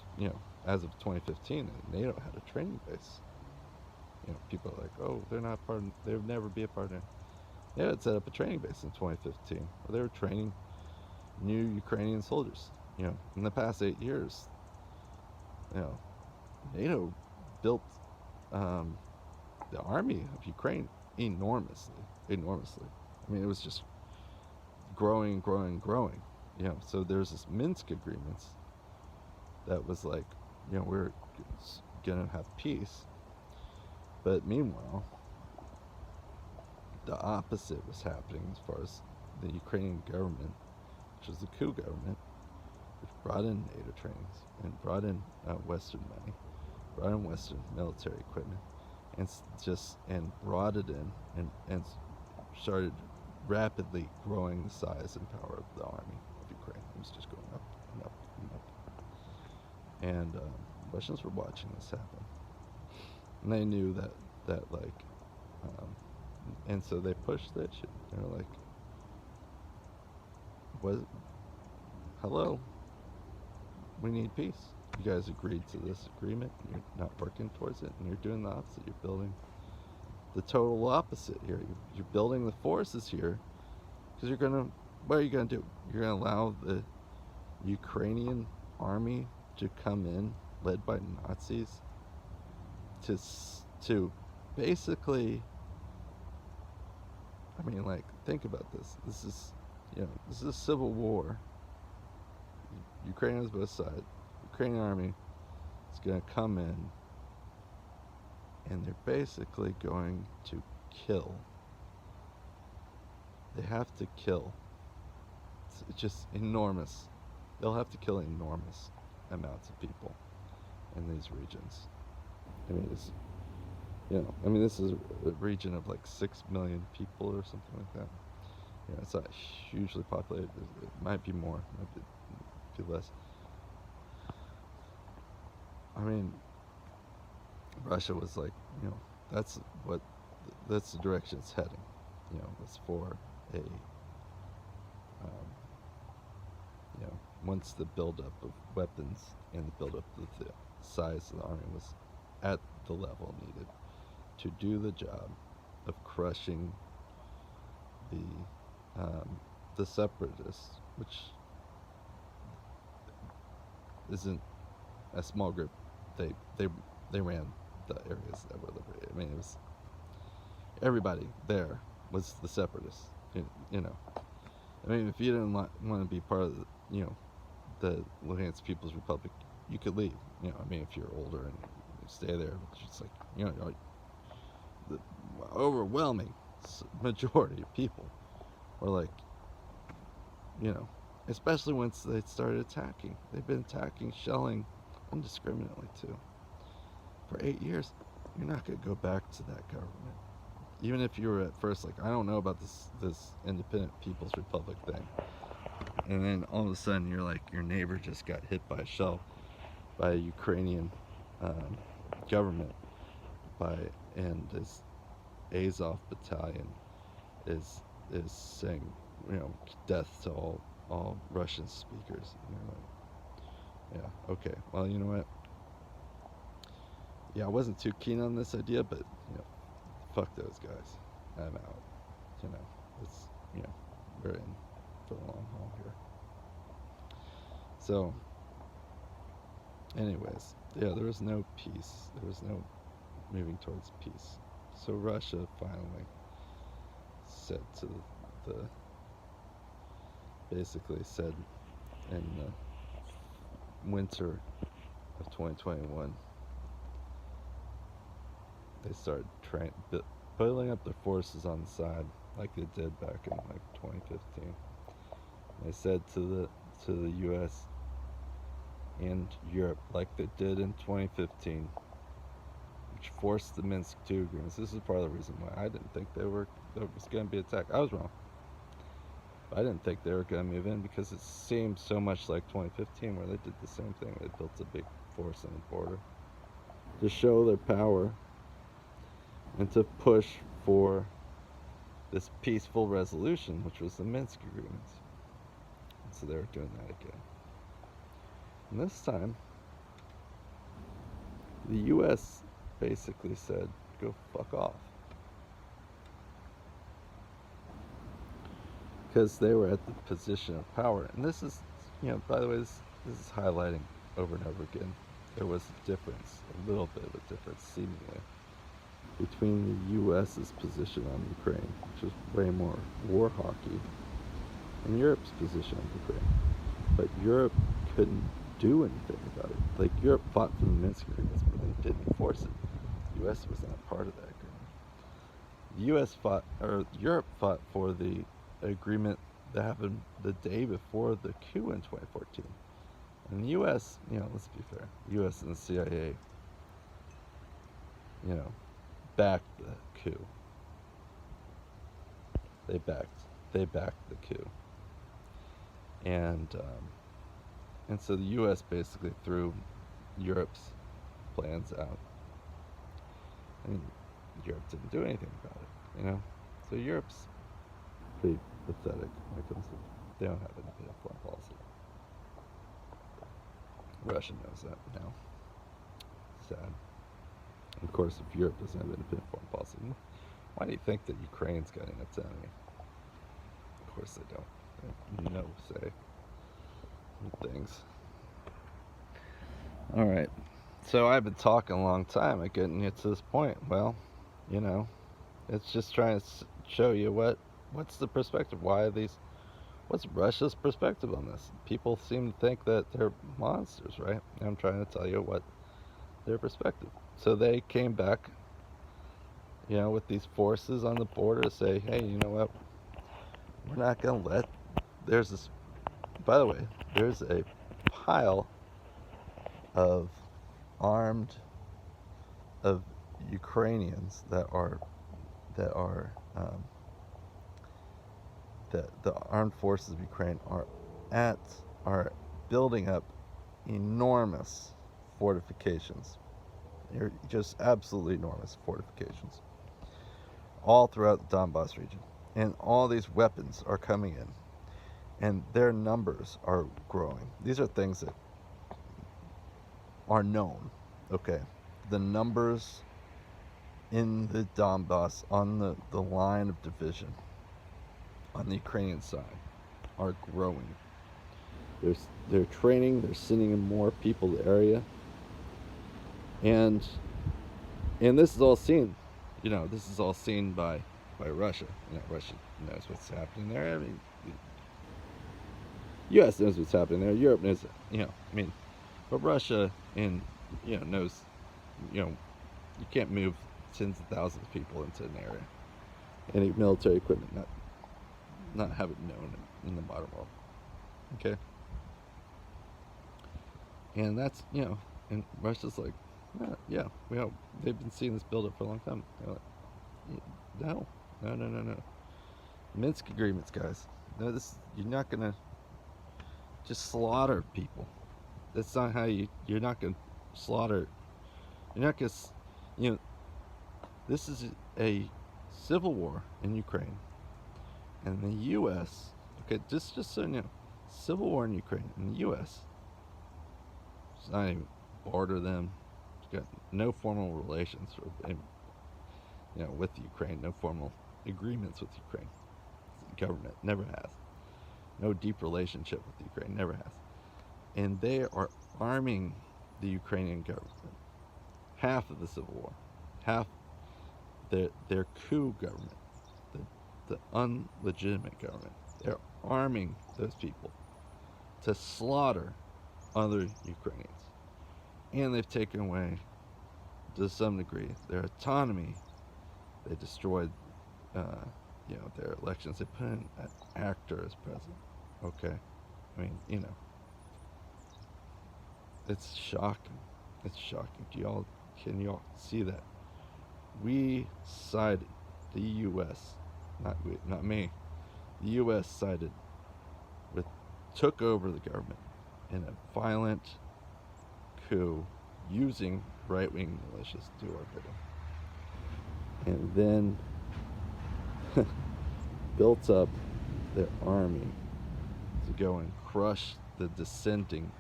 as of 2015 NATO had a training base. People are like, oh, they're not part of, they would never be a part of it. Yeah, it set up a training base in 2015 where they were training new Ukrainian soldiers. In the past 8 years, you know, NATO built the army of Ukraine enormously, enormously. I mean, it was just growing, growing, growing. So there's this Minsk agreements that was like, we're gonna have peace, but meanwhile, the opposite was happening as far as the Ukrainian government, which was the coup government, which brought in NATO trainings and brought in Western money, brought in Western military equipment, and brought it in and started rapidly growing the size and power of the army of Ukraine. It was just going up and up and up. And Russians were watching this happen, and they knew that like, and so they pushed that shit. They were like, "What? Hello, we need peace. You guys agreed to this agreement, and you're not working towards it, and you're doing the opposite. You're building the total opposite here. You're building the forces here because what are you gonna do? You're gonna allow the Ukrainian army to come in, led by Nazis, to basically. I mean, like, think about this. This is a civil war. Ukraine is both sides. Ukrainian army is going to come in, and they're basically going to kill. They have to kill. It's just enormous. They'll have to kill enormous amounts of people in these regions. I mean, this is a region of like 6 million people or something like that. It's not hugely populated. It might be more, it might be less. I mean, Russia was like, that's the direction it's heading. It's for a, once the buildup of weapons and the buildup of the size of the army was at the level needed to do the job of crushing the separatists, which isn't a small group. They ran the areas that were liberated. I mean, it was everybody there was the separatists. I mean, if you didn't want to be part of the Luhansk People's Republic, you could leave. I mean, if you're older and you stay there, it's just like the overwhelming majority of people were like, especially once they started attacking. They've been attacking, shelling indiscriminately too for 8 years. You're not going to go back to that government, even if you were at first like, I don't know about this independent People's Republic thing. and then all of a sudden you're like, your neighbor just got hit by a shell by a Ukrainian government, and this Azov battalion is saying, death to all Russian speakers. And you're like, yeah, okay, well, you know what? Yeah, I wasn't too keen on this idea, but fuck those guys. I'm out. It's we're in for the long haul here. So, anyways, yeah, there was no peace. There was no moving towards peace. So Russia finally said to basically said in the winter of 2021, they started building up their forces on the side like they did back in like 2015. They said to the U.S. and Europe, like they did in 2015, which forced the Minsk II agreements. This is part of the reason why I didn't think there was going to be attack. I was wrong. I didn't think they were going to move in because it seemed so much like 2015 where they did the same thing. They built a big force on the border to show their power and to push for this peaceful resolution, which was the Minsk agreements. And so they were doing that again. And this time, the U.S. basically said, go fuck off. Because they were at the position of power. And this is, by the way, this is highlighting over and over again. There was a difference, a little bit of a difference, seemingly, between the U.S.'s position on Ukraine, which was way more war hockey, and Europe's position on Ukraine. But Europe couldn't do anything about it. Like, Europe fought for the Minsk agreements, but they didn't enforce it. The U.S. was not part of that agreement. Europe fought for the agreement that happened the day before the coup in 2014. And the U.S., let's be fair, the U.S. and the CIA, backed the coup. They backed the coup. And so the U.S. basically threw Europe's plans out. And Europe didn't do anything about it, So Europe's pretty pathetic when it comes to, they don't have an independent foreign policy. Russia knows that now. Sad. Of course, if Europe doesn't have an independent foreign policy, why do you think that Ukraine's got an enemy? Of course they don't. They have no say in things. Alright. So I've been talking a long time at getting you to this point. Well, it's just trying to show you what's the perspective. What's Russia's perspective on this? People seem to think that they're monsters, right? And I'm trying to tell you what their perspective. So they came back, with these forces on the border to say, hey, you know what? We're not going to let, there's this, by the way, there's a pile of Ukrainians that the armed forces of Ukraine are building up enormous fortifications. They're just absolutely enormous fortifications all throughout the Donbass region. And all these weapons are coming in. And their numbers are growing. These are things that are known, okay? The numbers in the Donbass on the line of division on the Ukrainian side are growing. They're training, they're sending in more people to the area. And this is all seen, this is all seen by Russia. Russia knows what's happening there. I mean, the U.S. knows what's happening there. Europe knows, but Russia knows, you can't move tens of thousands of people into an area. Any military equipment, not have it known in the modern world. Okay? And that's, and Russia's like, yeah, they've been seeing this build up for a long time. They're like, no. Minsk agreements, guys. No, you're not gonna just slaughter people. That's not how you're not going to slaughter. You're not going to, you know, this is a civil war in Ukraine. And the U.S., okay, just so you know, civil war in Ukraine, and the U.S. does not even border them. It's got no formal relations, with Ukraine, no formal agreements with Ukraine. The government never has. No deep relationship with Ukraine, never has. And they are arming the Ukrainian government. Half of the civil war, half their coup government, the unlegitimate government. They're arming those people to slaughter other Ukrainians. And they've taken away, to some degree, their autonomy. They destroyed, their elections. They put in an actor as president. Okay, I mean, it's shocking. It's shocking. Can y'all see that? We sided, the U.S., not me. The U.S. sided took over the government in a violent coup using right-wing militias to do our bidding. And then built up their army to go and crush the dissenting,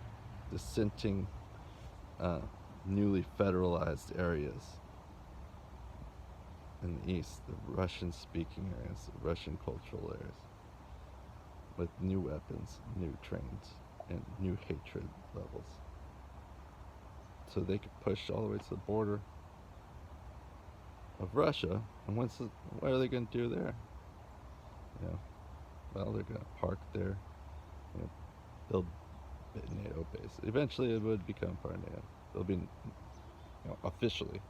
newly federalized areas in the east, the Russian-speaking areas, the Russian cultural areas, with new weapons, new trains, and new hatred levels. So they could push all the way to the border of Russia, and what are they going to do there? Well, they're going to park there, build a NATO base. Eventually, it would become part of NATO. They'll be, officially.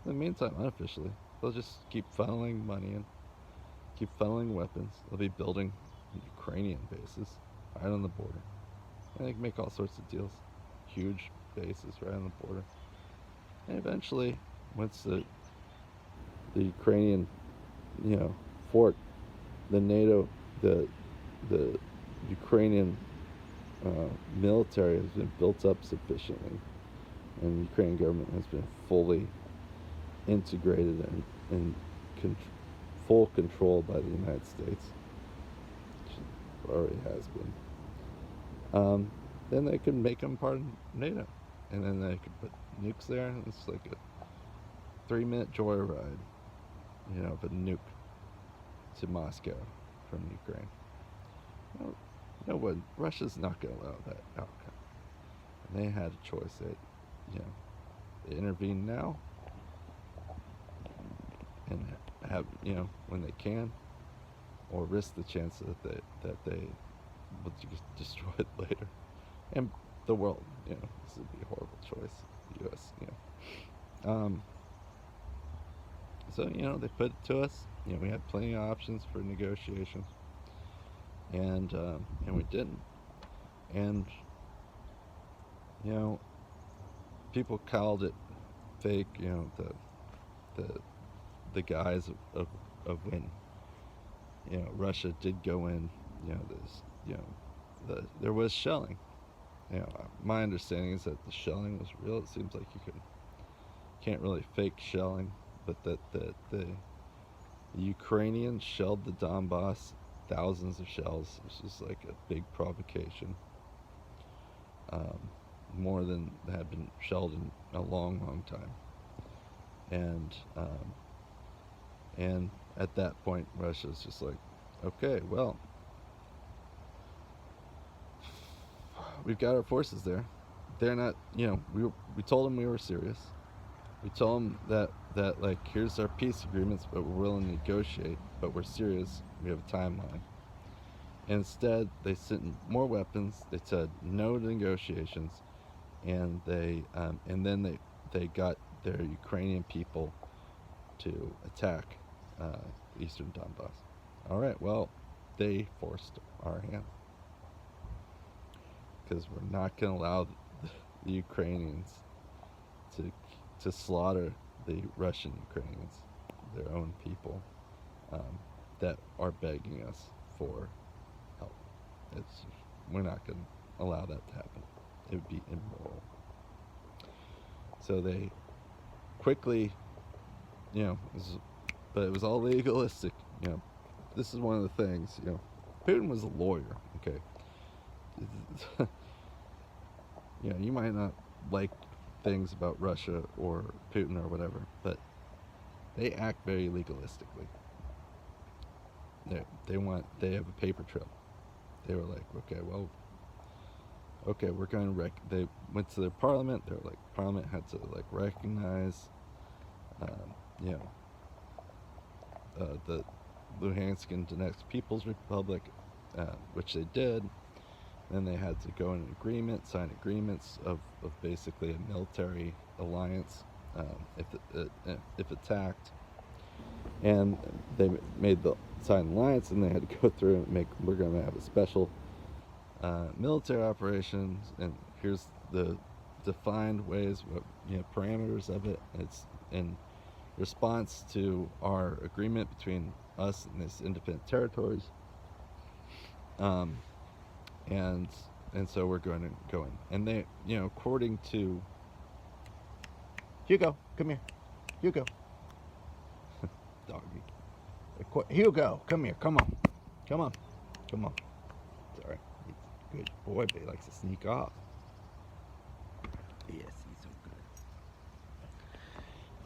In the meantime, unofficially, they'll just keep funneling money in, keep funneling weapons. They'll be building Ukrainian bases right on the border. And they can make all sorts of deals. Huge bases right on the border. And eventually, once the Ukrainian, fort, the NATO, the Ukrainian military has been built up sufficiently, and the Ukrainian government has been fully integrated and full control by the United States, which it already has been. Then they could make them part of NATO, and then they could put nukes there, and it's like a 3-minute joyride, of a nuke to Moscow from Ukraine. What? Russia's not going to allow that outcome. And they had a choice. They intervene now and have, when they can, or risk the chance that they will just destroy it later. And the world, this would be a horrible choice. The U.S., So, they put it to us. We had plenty of options for negotiation. And we didn't. And, people called it fake, the guise of when, Russia did go in, there was shelling. My understanding is that the shelling was real. It seems like you can't really fake shelling, but that the Ukrainians shelled the Donbass, thousands of shells. This was like a big provocation, more than had been shelled in a long, long time. And at that point, Russia's just like, okay, well, we've got our forces there. They're not, we told them we were serious. We told them that like, here's our peace agreements, but we're willing to negotiate, but we're serious. We have a timeline. Instead, they sent more weapons. They said no to negotiations, and then they got their Ukrainian people to attack eastern Donbass. All right, well, they forced our hand, because we're not going to allow the Ukrainians to slaughter the Russian Ukrainians, their own people, that are begging us for help. We're not going to allow that to happen. It would be immoral. So they quickly, but it was all legalistic. This is one of the things. Putin was a lawyer. Okay. You might not like things about Russia or Putin or whatever, but they act very legalistically. They have a paper trail. They were like, we're going to they went to their parliament. They were like, parliament had to like recognize, you know, the Luhansk and Donetsk People's Republic, which they did. Then they had to go in an agreement, sign agreements of basically a military alliance if attacked. And they made the sign alliance, and they had to go through and we're going to have a special military operations, and here's the defined ways, parameters of it. It's in response to our agreement between us and these independent territories. And so we're going to go in. And they, according to Hugo, come here. Hugo. Doggy. Hugo, come here. Come on. Come on. Come on. Sorry. He's a good boy, but he likes to sneak off. Yes, he's so good.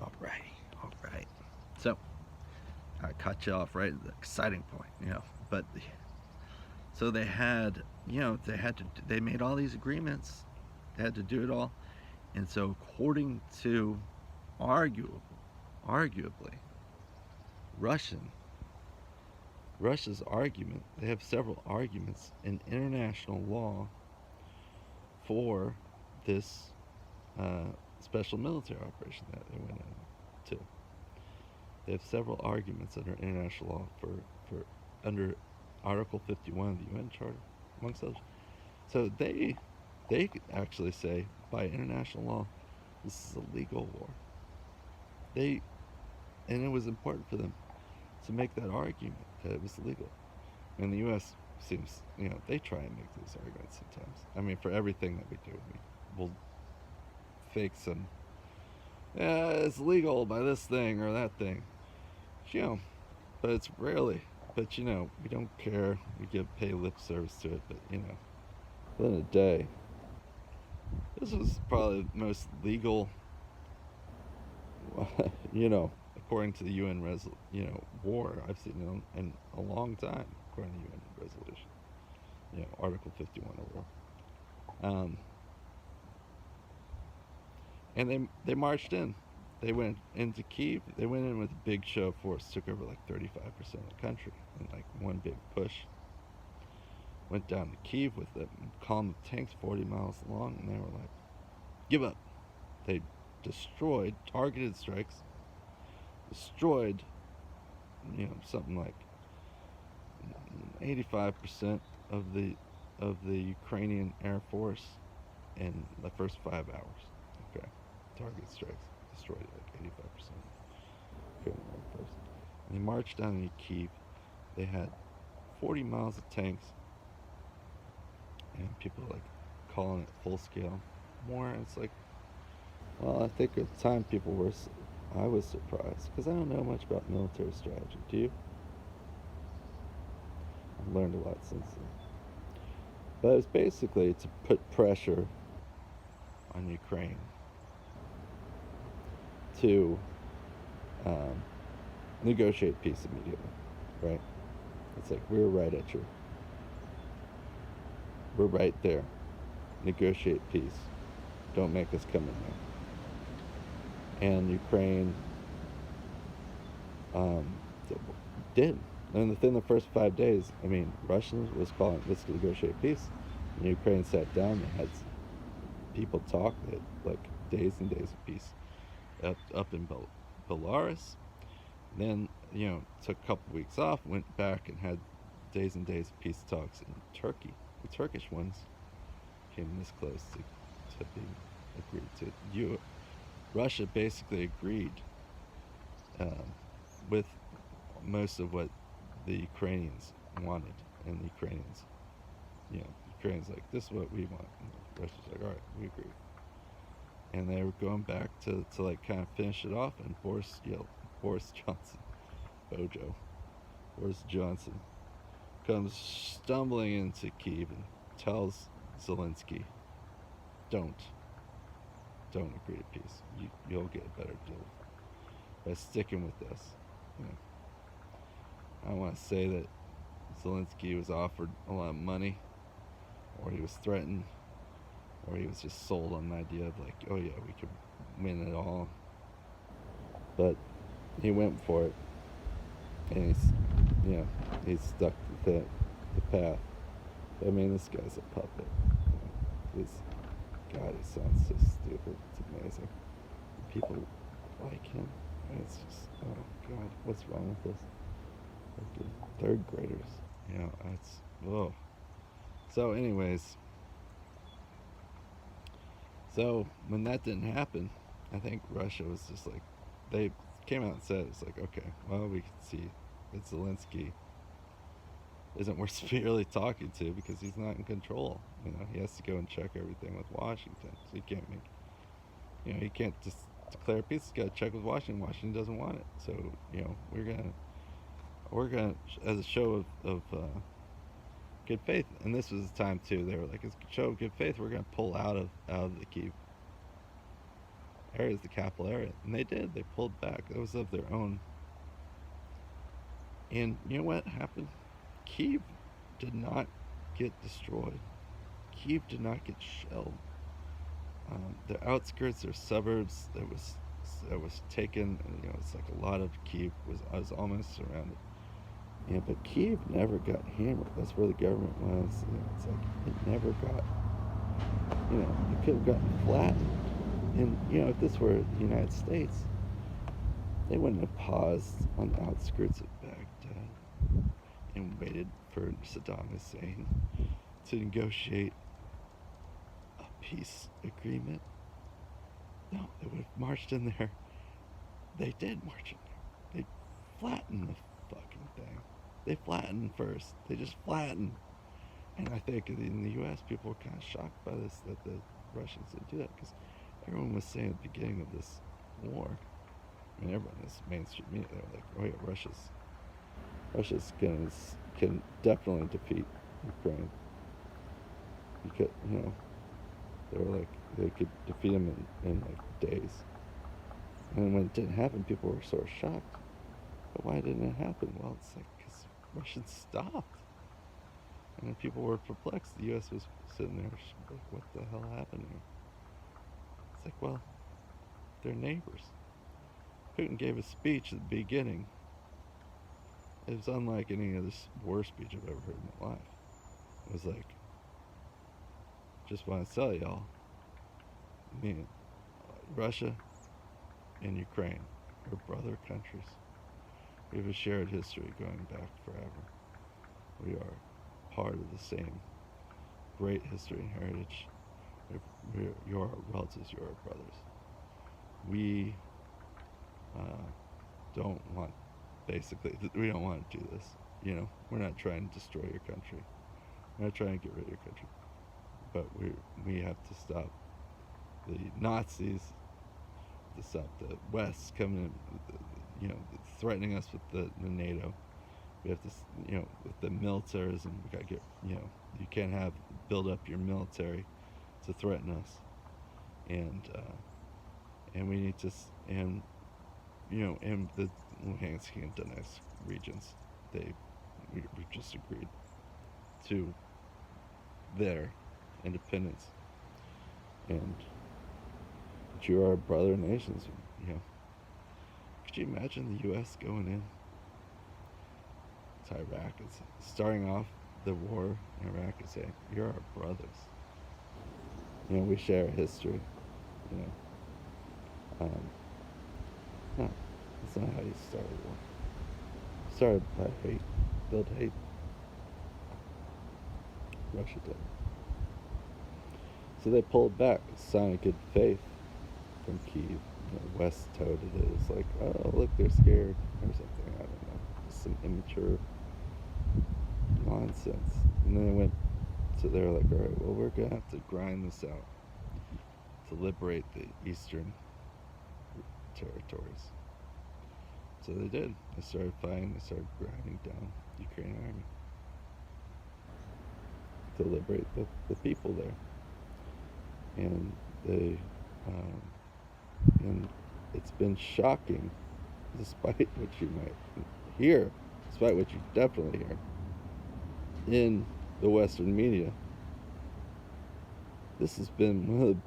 Alright. So, I cut you off right at the exciting point, But, so they had, they made all these agreements. They had to do it all. And so, according to, arguably, Russia's argument, they have several arguments in international law for this special military operation that they went into. They have several arguments under international law for under Article 51 of the UN Charter, amongst others. So they actually say, by international law, this is a legal war. And it was important for them to make that argument that it was legal. And the U.S. seems, they try and make these arguments sometimes. I mean, for everything that we do, we'll fake some, it's legal by this thing or that thing. But it's rarely. But, we don't care. We pay lip service to it. But, within a day, this was probably the most legal, according to the UN war I've seen in a long time, according to the UN resolution. Article 51 of war. And they marched in. They went into Kyiv. They went in with a big show of force, took over like 35% of the country in like one big push. Went down to Kyiv with a column of tanks 40 miles long, and they were like, give up. They destroyed, targeted strikes, destroyed, something like 85% of the Ukrainian Air Force in the first 5 hours. Okay, target strikes destroyed like 85%. Ukrainian Air Force. And they marched down into Kyiv. They had 40 miles of tanks, and people are like calling it full scale war. And it's like, well, I think at the time I was surprised because I don't know much about military strategy. Do you? I've learned a lot since then. But it was basically to put pressure on Ukraine to negotiate peace immediately, right? It's like, we're right there. Negotiate peace. Don't make us come in there. And Ukraine did. And within the first 5 days, Russia was calling, let's negotiate peace. And Ukraine sat down, they had people talk, they had like days and days of peace up in Belarus. Then, took a couple weeks off, went back and had days and days of peace talks in Turkey. The Turkish ones came this close to being agreed to. Russia basically agreed with most of what the Ukrainians wanted, and the Ukrainians, Ukraine's like, this is what we want. And Russia's like, all right, we agree. And they were going back to like kind of finish it off, and Boris Johnson, Bojo, Boris Johnson comes stumbling into Kyiv and tells Zelensky, don't agree to peace. You'll get a better deal by sticking with this. You know, I don't want to say that Zelensky was offered a lot of money, or he was threatened, or he was just sold on the idea of like, oh yeah, we could win it all. But he went for it, and he's stuck with the path. But, I mean, this guy's a puppet. God, he sounds so stupid. It's amazing. People like him. And it's just, oh God, what's wrong with this? Like third graders. It's, whoa. So, anyways, so when that didn't happen, I think Russia was just like, they came out and said, it's like, okay, well, we can see that Zelensky isn't worth really talking to because he's not in control. He has to go and check everything with Washington. So he can't he can't just declare peace. He's got to check with Washington. Washington doesn't want it. So, we're gonna, as a show of good faith, and this was the time too, they were like, as a show of good faith, we're gonna pull out of the Kyiv areas, the capital area. And they did. They pulled back. It was of their own. And you know what happened? Kyiv did not get destroyed. Kyiv did not get shelled. The outskirts or suburbs that was taken. It's like a lot of Kyiv was almost surrounded. Yeah, but Kyiv never got hammered. That's where the government was. It's like it never got. It could have gotten flattened. And if this were the United States, they wouldn't have paused on the outskirts of Baghdad and waited for Saddam Hussein to negotiate a peace agreement. No, they would have marched in there. They did march in there. They flattened the fucking thing. They flattened first. They just flattened. And I think in the U.S., people were kind of shocked by this, that the Russians didn't do that, because everyone was saying at the beginning of this war, I mean, everyone in this mainstream media, they were like, oh yeah, Russia's can definitely defeat Ukraine. Because, they were like, they could defeat them in like days. And when it didn't happen, people were sort of shocked. But why didn't it happen? Well, it's like, because Russians stopped. And then people were perplexed. The U.S. was sitting there like, what the hell happened here? It's like, well, they're neighbors. Putin gave a speech at the beginning. It was unlike any other war speech I've ever heard in my life. It was like, just want to tell y'all, Russia and Ukraine are brother countries. We have a shared history going back forever. We are part of the same great history and heritage. You're our relatives, you're our brothers. We don't want to do this. We're not trying to destroy your country. We're not trying to get rid of your country. But we have to stop the Nazis, to stop the West coming in, threatening us with the NATO. We have to, with the militarism, we gotta get, you can't build up your military to threaten us. And we need to, and the Luhansk and Donetsk regions, we just agreed to their independence. And but you are brother nations, Could you imagine the U.S. going in to Iraq? It's starting off the war in Iraq and saying, you're our brothers. We share a history. No, that's not how you start a war. Started by hate, build hate. Russia did. So they pulled back, a sign of good faith from Kyiv. West touted it. It's like, oh, look, they're scared or something. I don't know. Just some immature nonsense. And then they went So they're like, all right, well, we're going to have to grind this out to liberate the eastern territories. So they did. They started fighting. They started grinding down the Ukrainian army to liberate the people there. And and it's been shocking, despite what you might hear, despite what you definitely hear in the Western media. This has been one of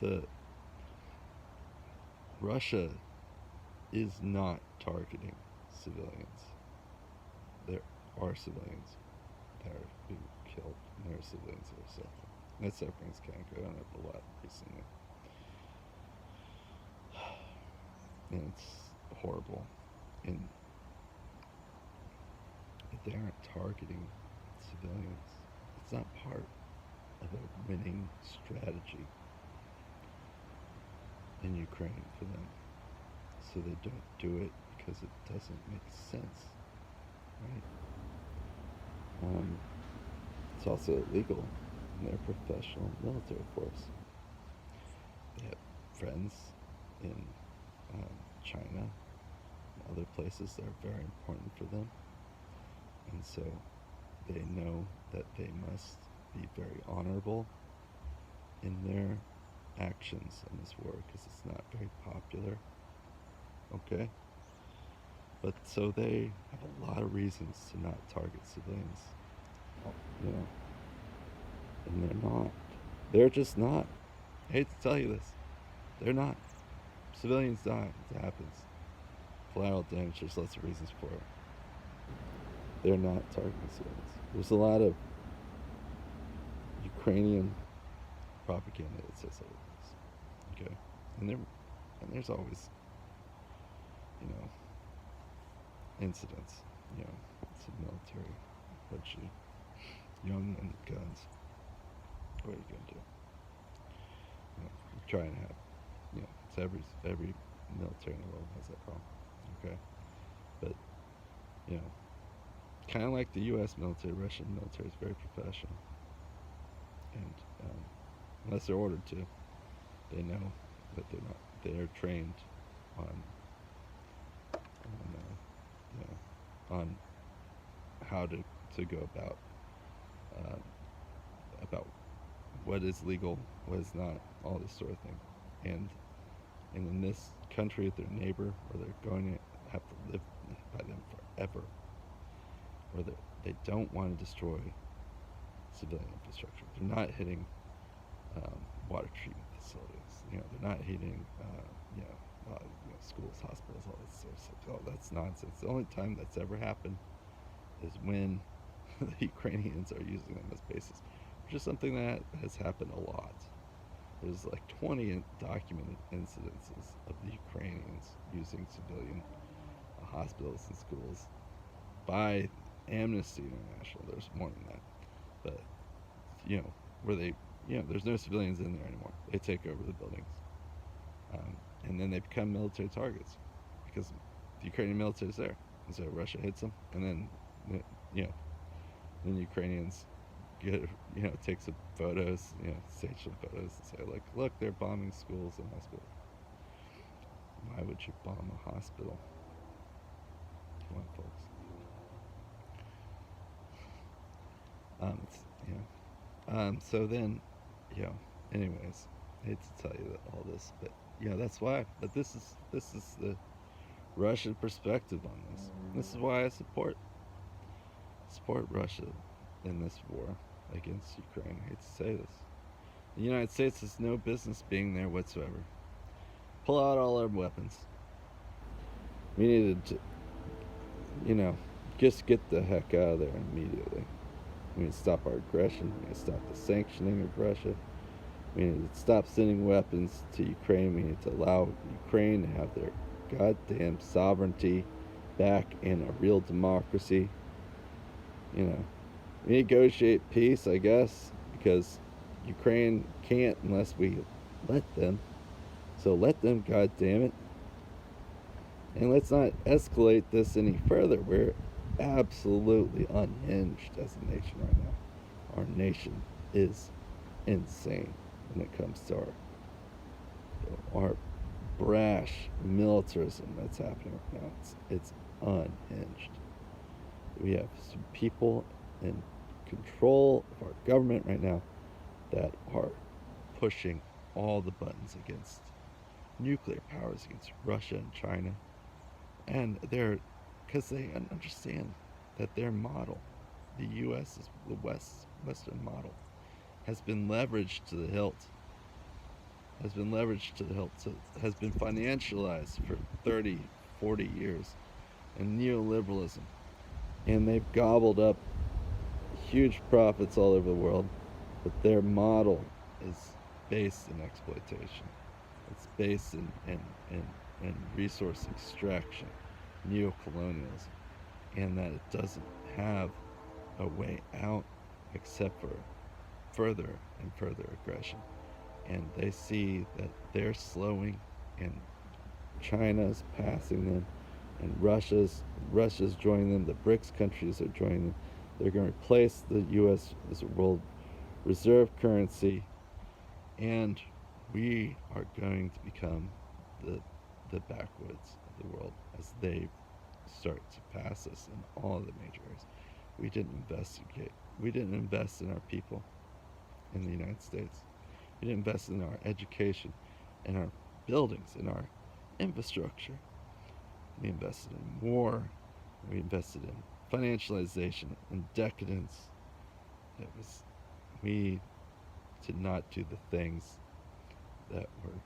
the Russia is not targeting civilians. There are civilians that are being killed, and there are civilians that are suffering. That suffering's kind of going up a lot recently. And it's horrible. And if they aren't targeting civilians, it's not part of a winning strategy in Ukraine for them. So they don't do it because it doesn't make sense, right? It's also illegal in their professional military force. They have friends in China and other places that are very important for them, and so they know that they must be very honorable in their actions in this war because it's not very popular. Okay? But so they have a lot of reasons to not target civilians. You know? And they're not. They're just not. I hate to tell you this. They're not. Civilians die. It happens. Collateral damage, there's lots of reasons for it. They're not targeting civilians. There's a lot of Ukrainian propaganda that says otherwise. Okay? And there's always, incidents, some military, but young men with guns, what are you going to do? You try and have, it's every military in the world has that problem, okay? But, kind of like the U.S. military, Russian military is very professional. And unless they're ordered to, they know that they're trained on how to go about what is legal, what is not, all this sort of thing. And in this country, their neighbor, where they're going to have to live by them forever, where they don't want to destroy civilian infrastructure. They're not hitting water treatment facilities. They're not hitting schools, hospitals, all that sort of stuff. Oh, that's nonsense. The only time that's ever happened is when the Ukrainians are using them as bases, which is something that has happened a lot. There's like 20 documented incidences of the Ukrainians using civilian hospitals and schools by Amnesty International. There's more than that. But, where there's no civilians in there anymore. They take over the buildings. And then they become military targets because the Ukrainian military is there. And so Russia hits them, and then, then the Ukrainians take some photos, stage some photos and say, like, look, they're bombing schools and hospitals. Why would you bomb a hospital? Come on, folks. So then, anyways, I hate to tell you all this, but that's why. But this is the Russian perspective on this. This is why I support Russia in this war against Ukraine. I hate to say this. The United States has no business being there whatsoever. Pull out all our weapons. We needed to, just get the heck out of there immediately. We need to stop our aggression. We need to stop the sanctioning of Russia. We need to stop sending weapons to Ukraine. We need to allow Ukraine to have their goddamn sovereignty back in a real democracy. We negotiate peace, I guess, because Ukraine can't unless we let them. So let them, goddammit. And let's not escalate this any further. We're absolutely unhinged as a nation right now. our nation is insane when it comes to our brash militarism that's happening right now. It's unhinged. We have some people in control of our government right now that are pushing all the buttons against nuclear powers, against Russia and China. And because they understand that their model, the U.S. is the Western model, has been leveraged to the hilt, has been financialized for 30, 40 years in neoliberalism. And they've gobbled up huge profits all over the world, but their model is based in exploitation. It's based in resource extraction, neocolonialism, and that it doesn't have a way out except for further and further aggression. And they see that they're slowing, and China's passing them, and Russia's joining them. The BRICS countries are joining them. They're going to replace the U.S. as a world reserve currency, and we are going to become the backwoods of the world as they start to pass us in all the major areas. We didn't invest in our people in the United States. We didn't invest in our education, in our buildings, in our infrastructure. We invested in war. We invested in financialization and decadence. We did not do the things that were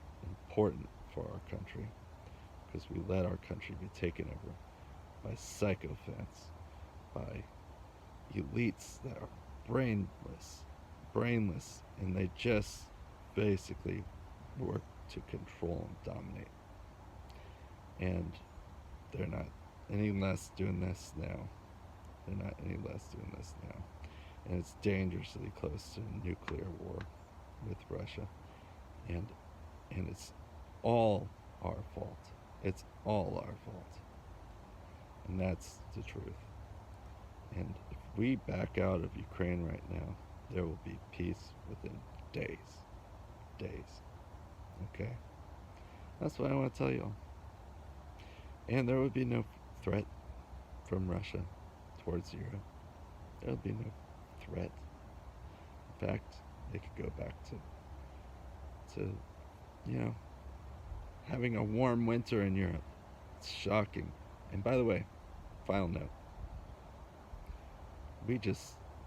important for our country, because we let our country be taken over by sycophants, by elites that are brainless, and they just basically work to control and dominate. And they're not any less doing this now. And it's dangerously close to a nuclear war with Russia. And it's all our fault. It's all our fault. And that's the truth. And if we back out of Ukraine right now, there will be peace within days. Okay? That's what I want to tell you all. And there would be no threat from Russia towards Europe. There would be no threat. In fact, they could go back to having a warm winter in Europe. It's shocking. And by the way, final note. The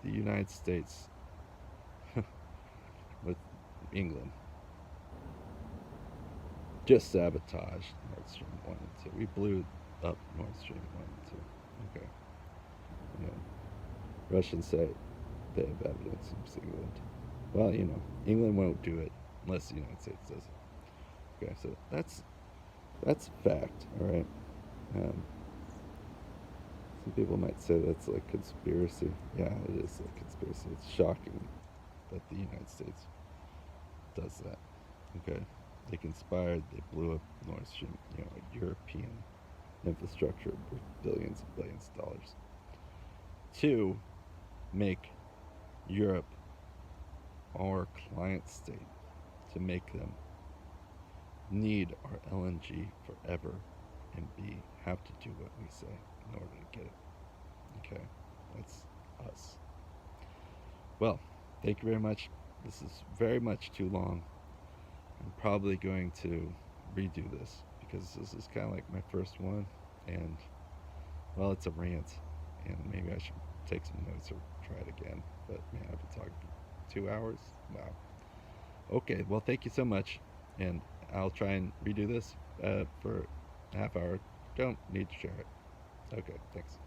United States, with England, just sabotaged Nord Stream 1 and 2. We blew up Nord Stream 1 and 2. Okay. Russians say they have evidence from England. Well, England won't do it unless the United States does it. Okay, so that's a fact, all right? Some people might say that's like conspiracy. Yeah, it is a conspiracy. It's shocking that the United States does that. Okay, they conspired. They blew up Nord Stream, a European infrastructure with billions and billions of dollars to make Europe our client state, to make them need our LNG forever and have to do what we say in order to get it. Okay, that's us. Well, thank you very much. This is very much too long. I'm probably going to redo this because this is kind of like my first one, and well, it's a rant, and maybe I should take some notes or try it again. But man, I've been talking for 2 hours. Wow. Okay, well, thank you so much, and I'll try and redo this for a half hour. Don't need to share it. Okay, thanks.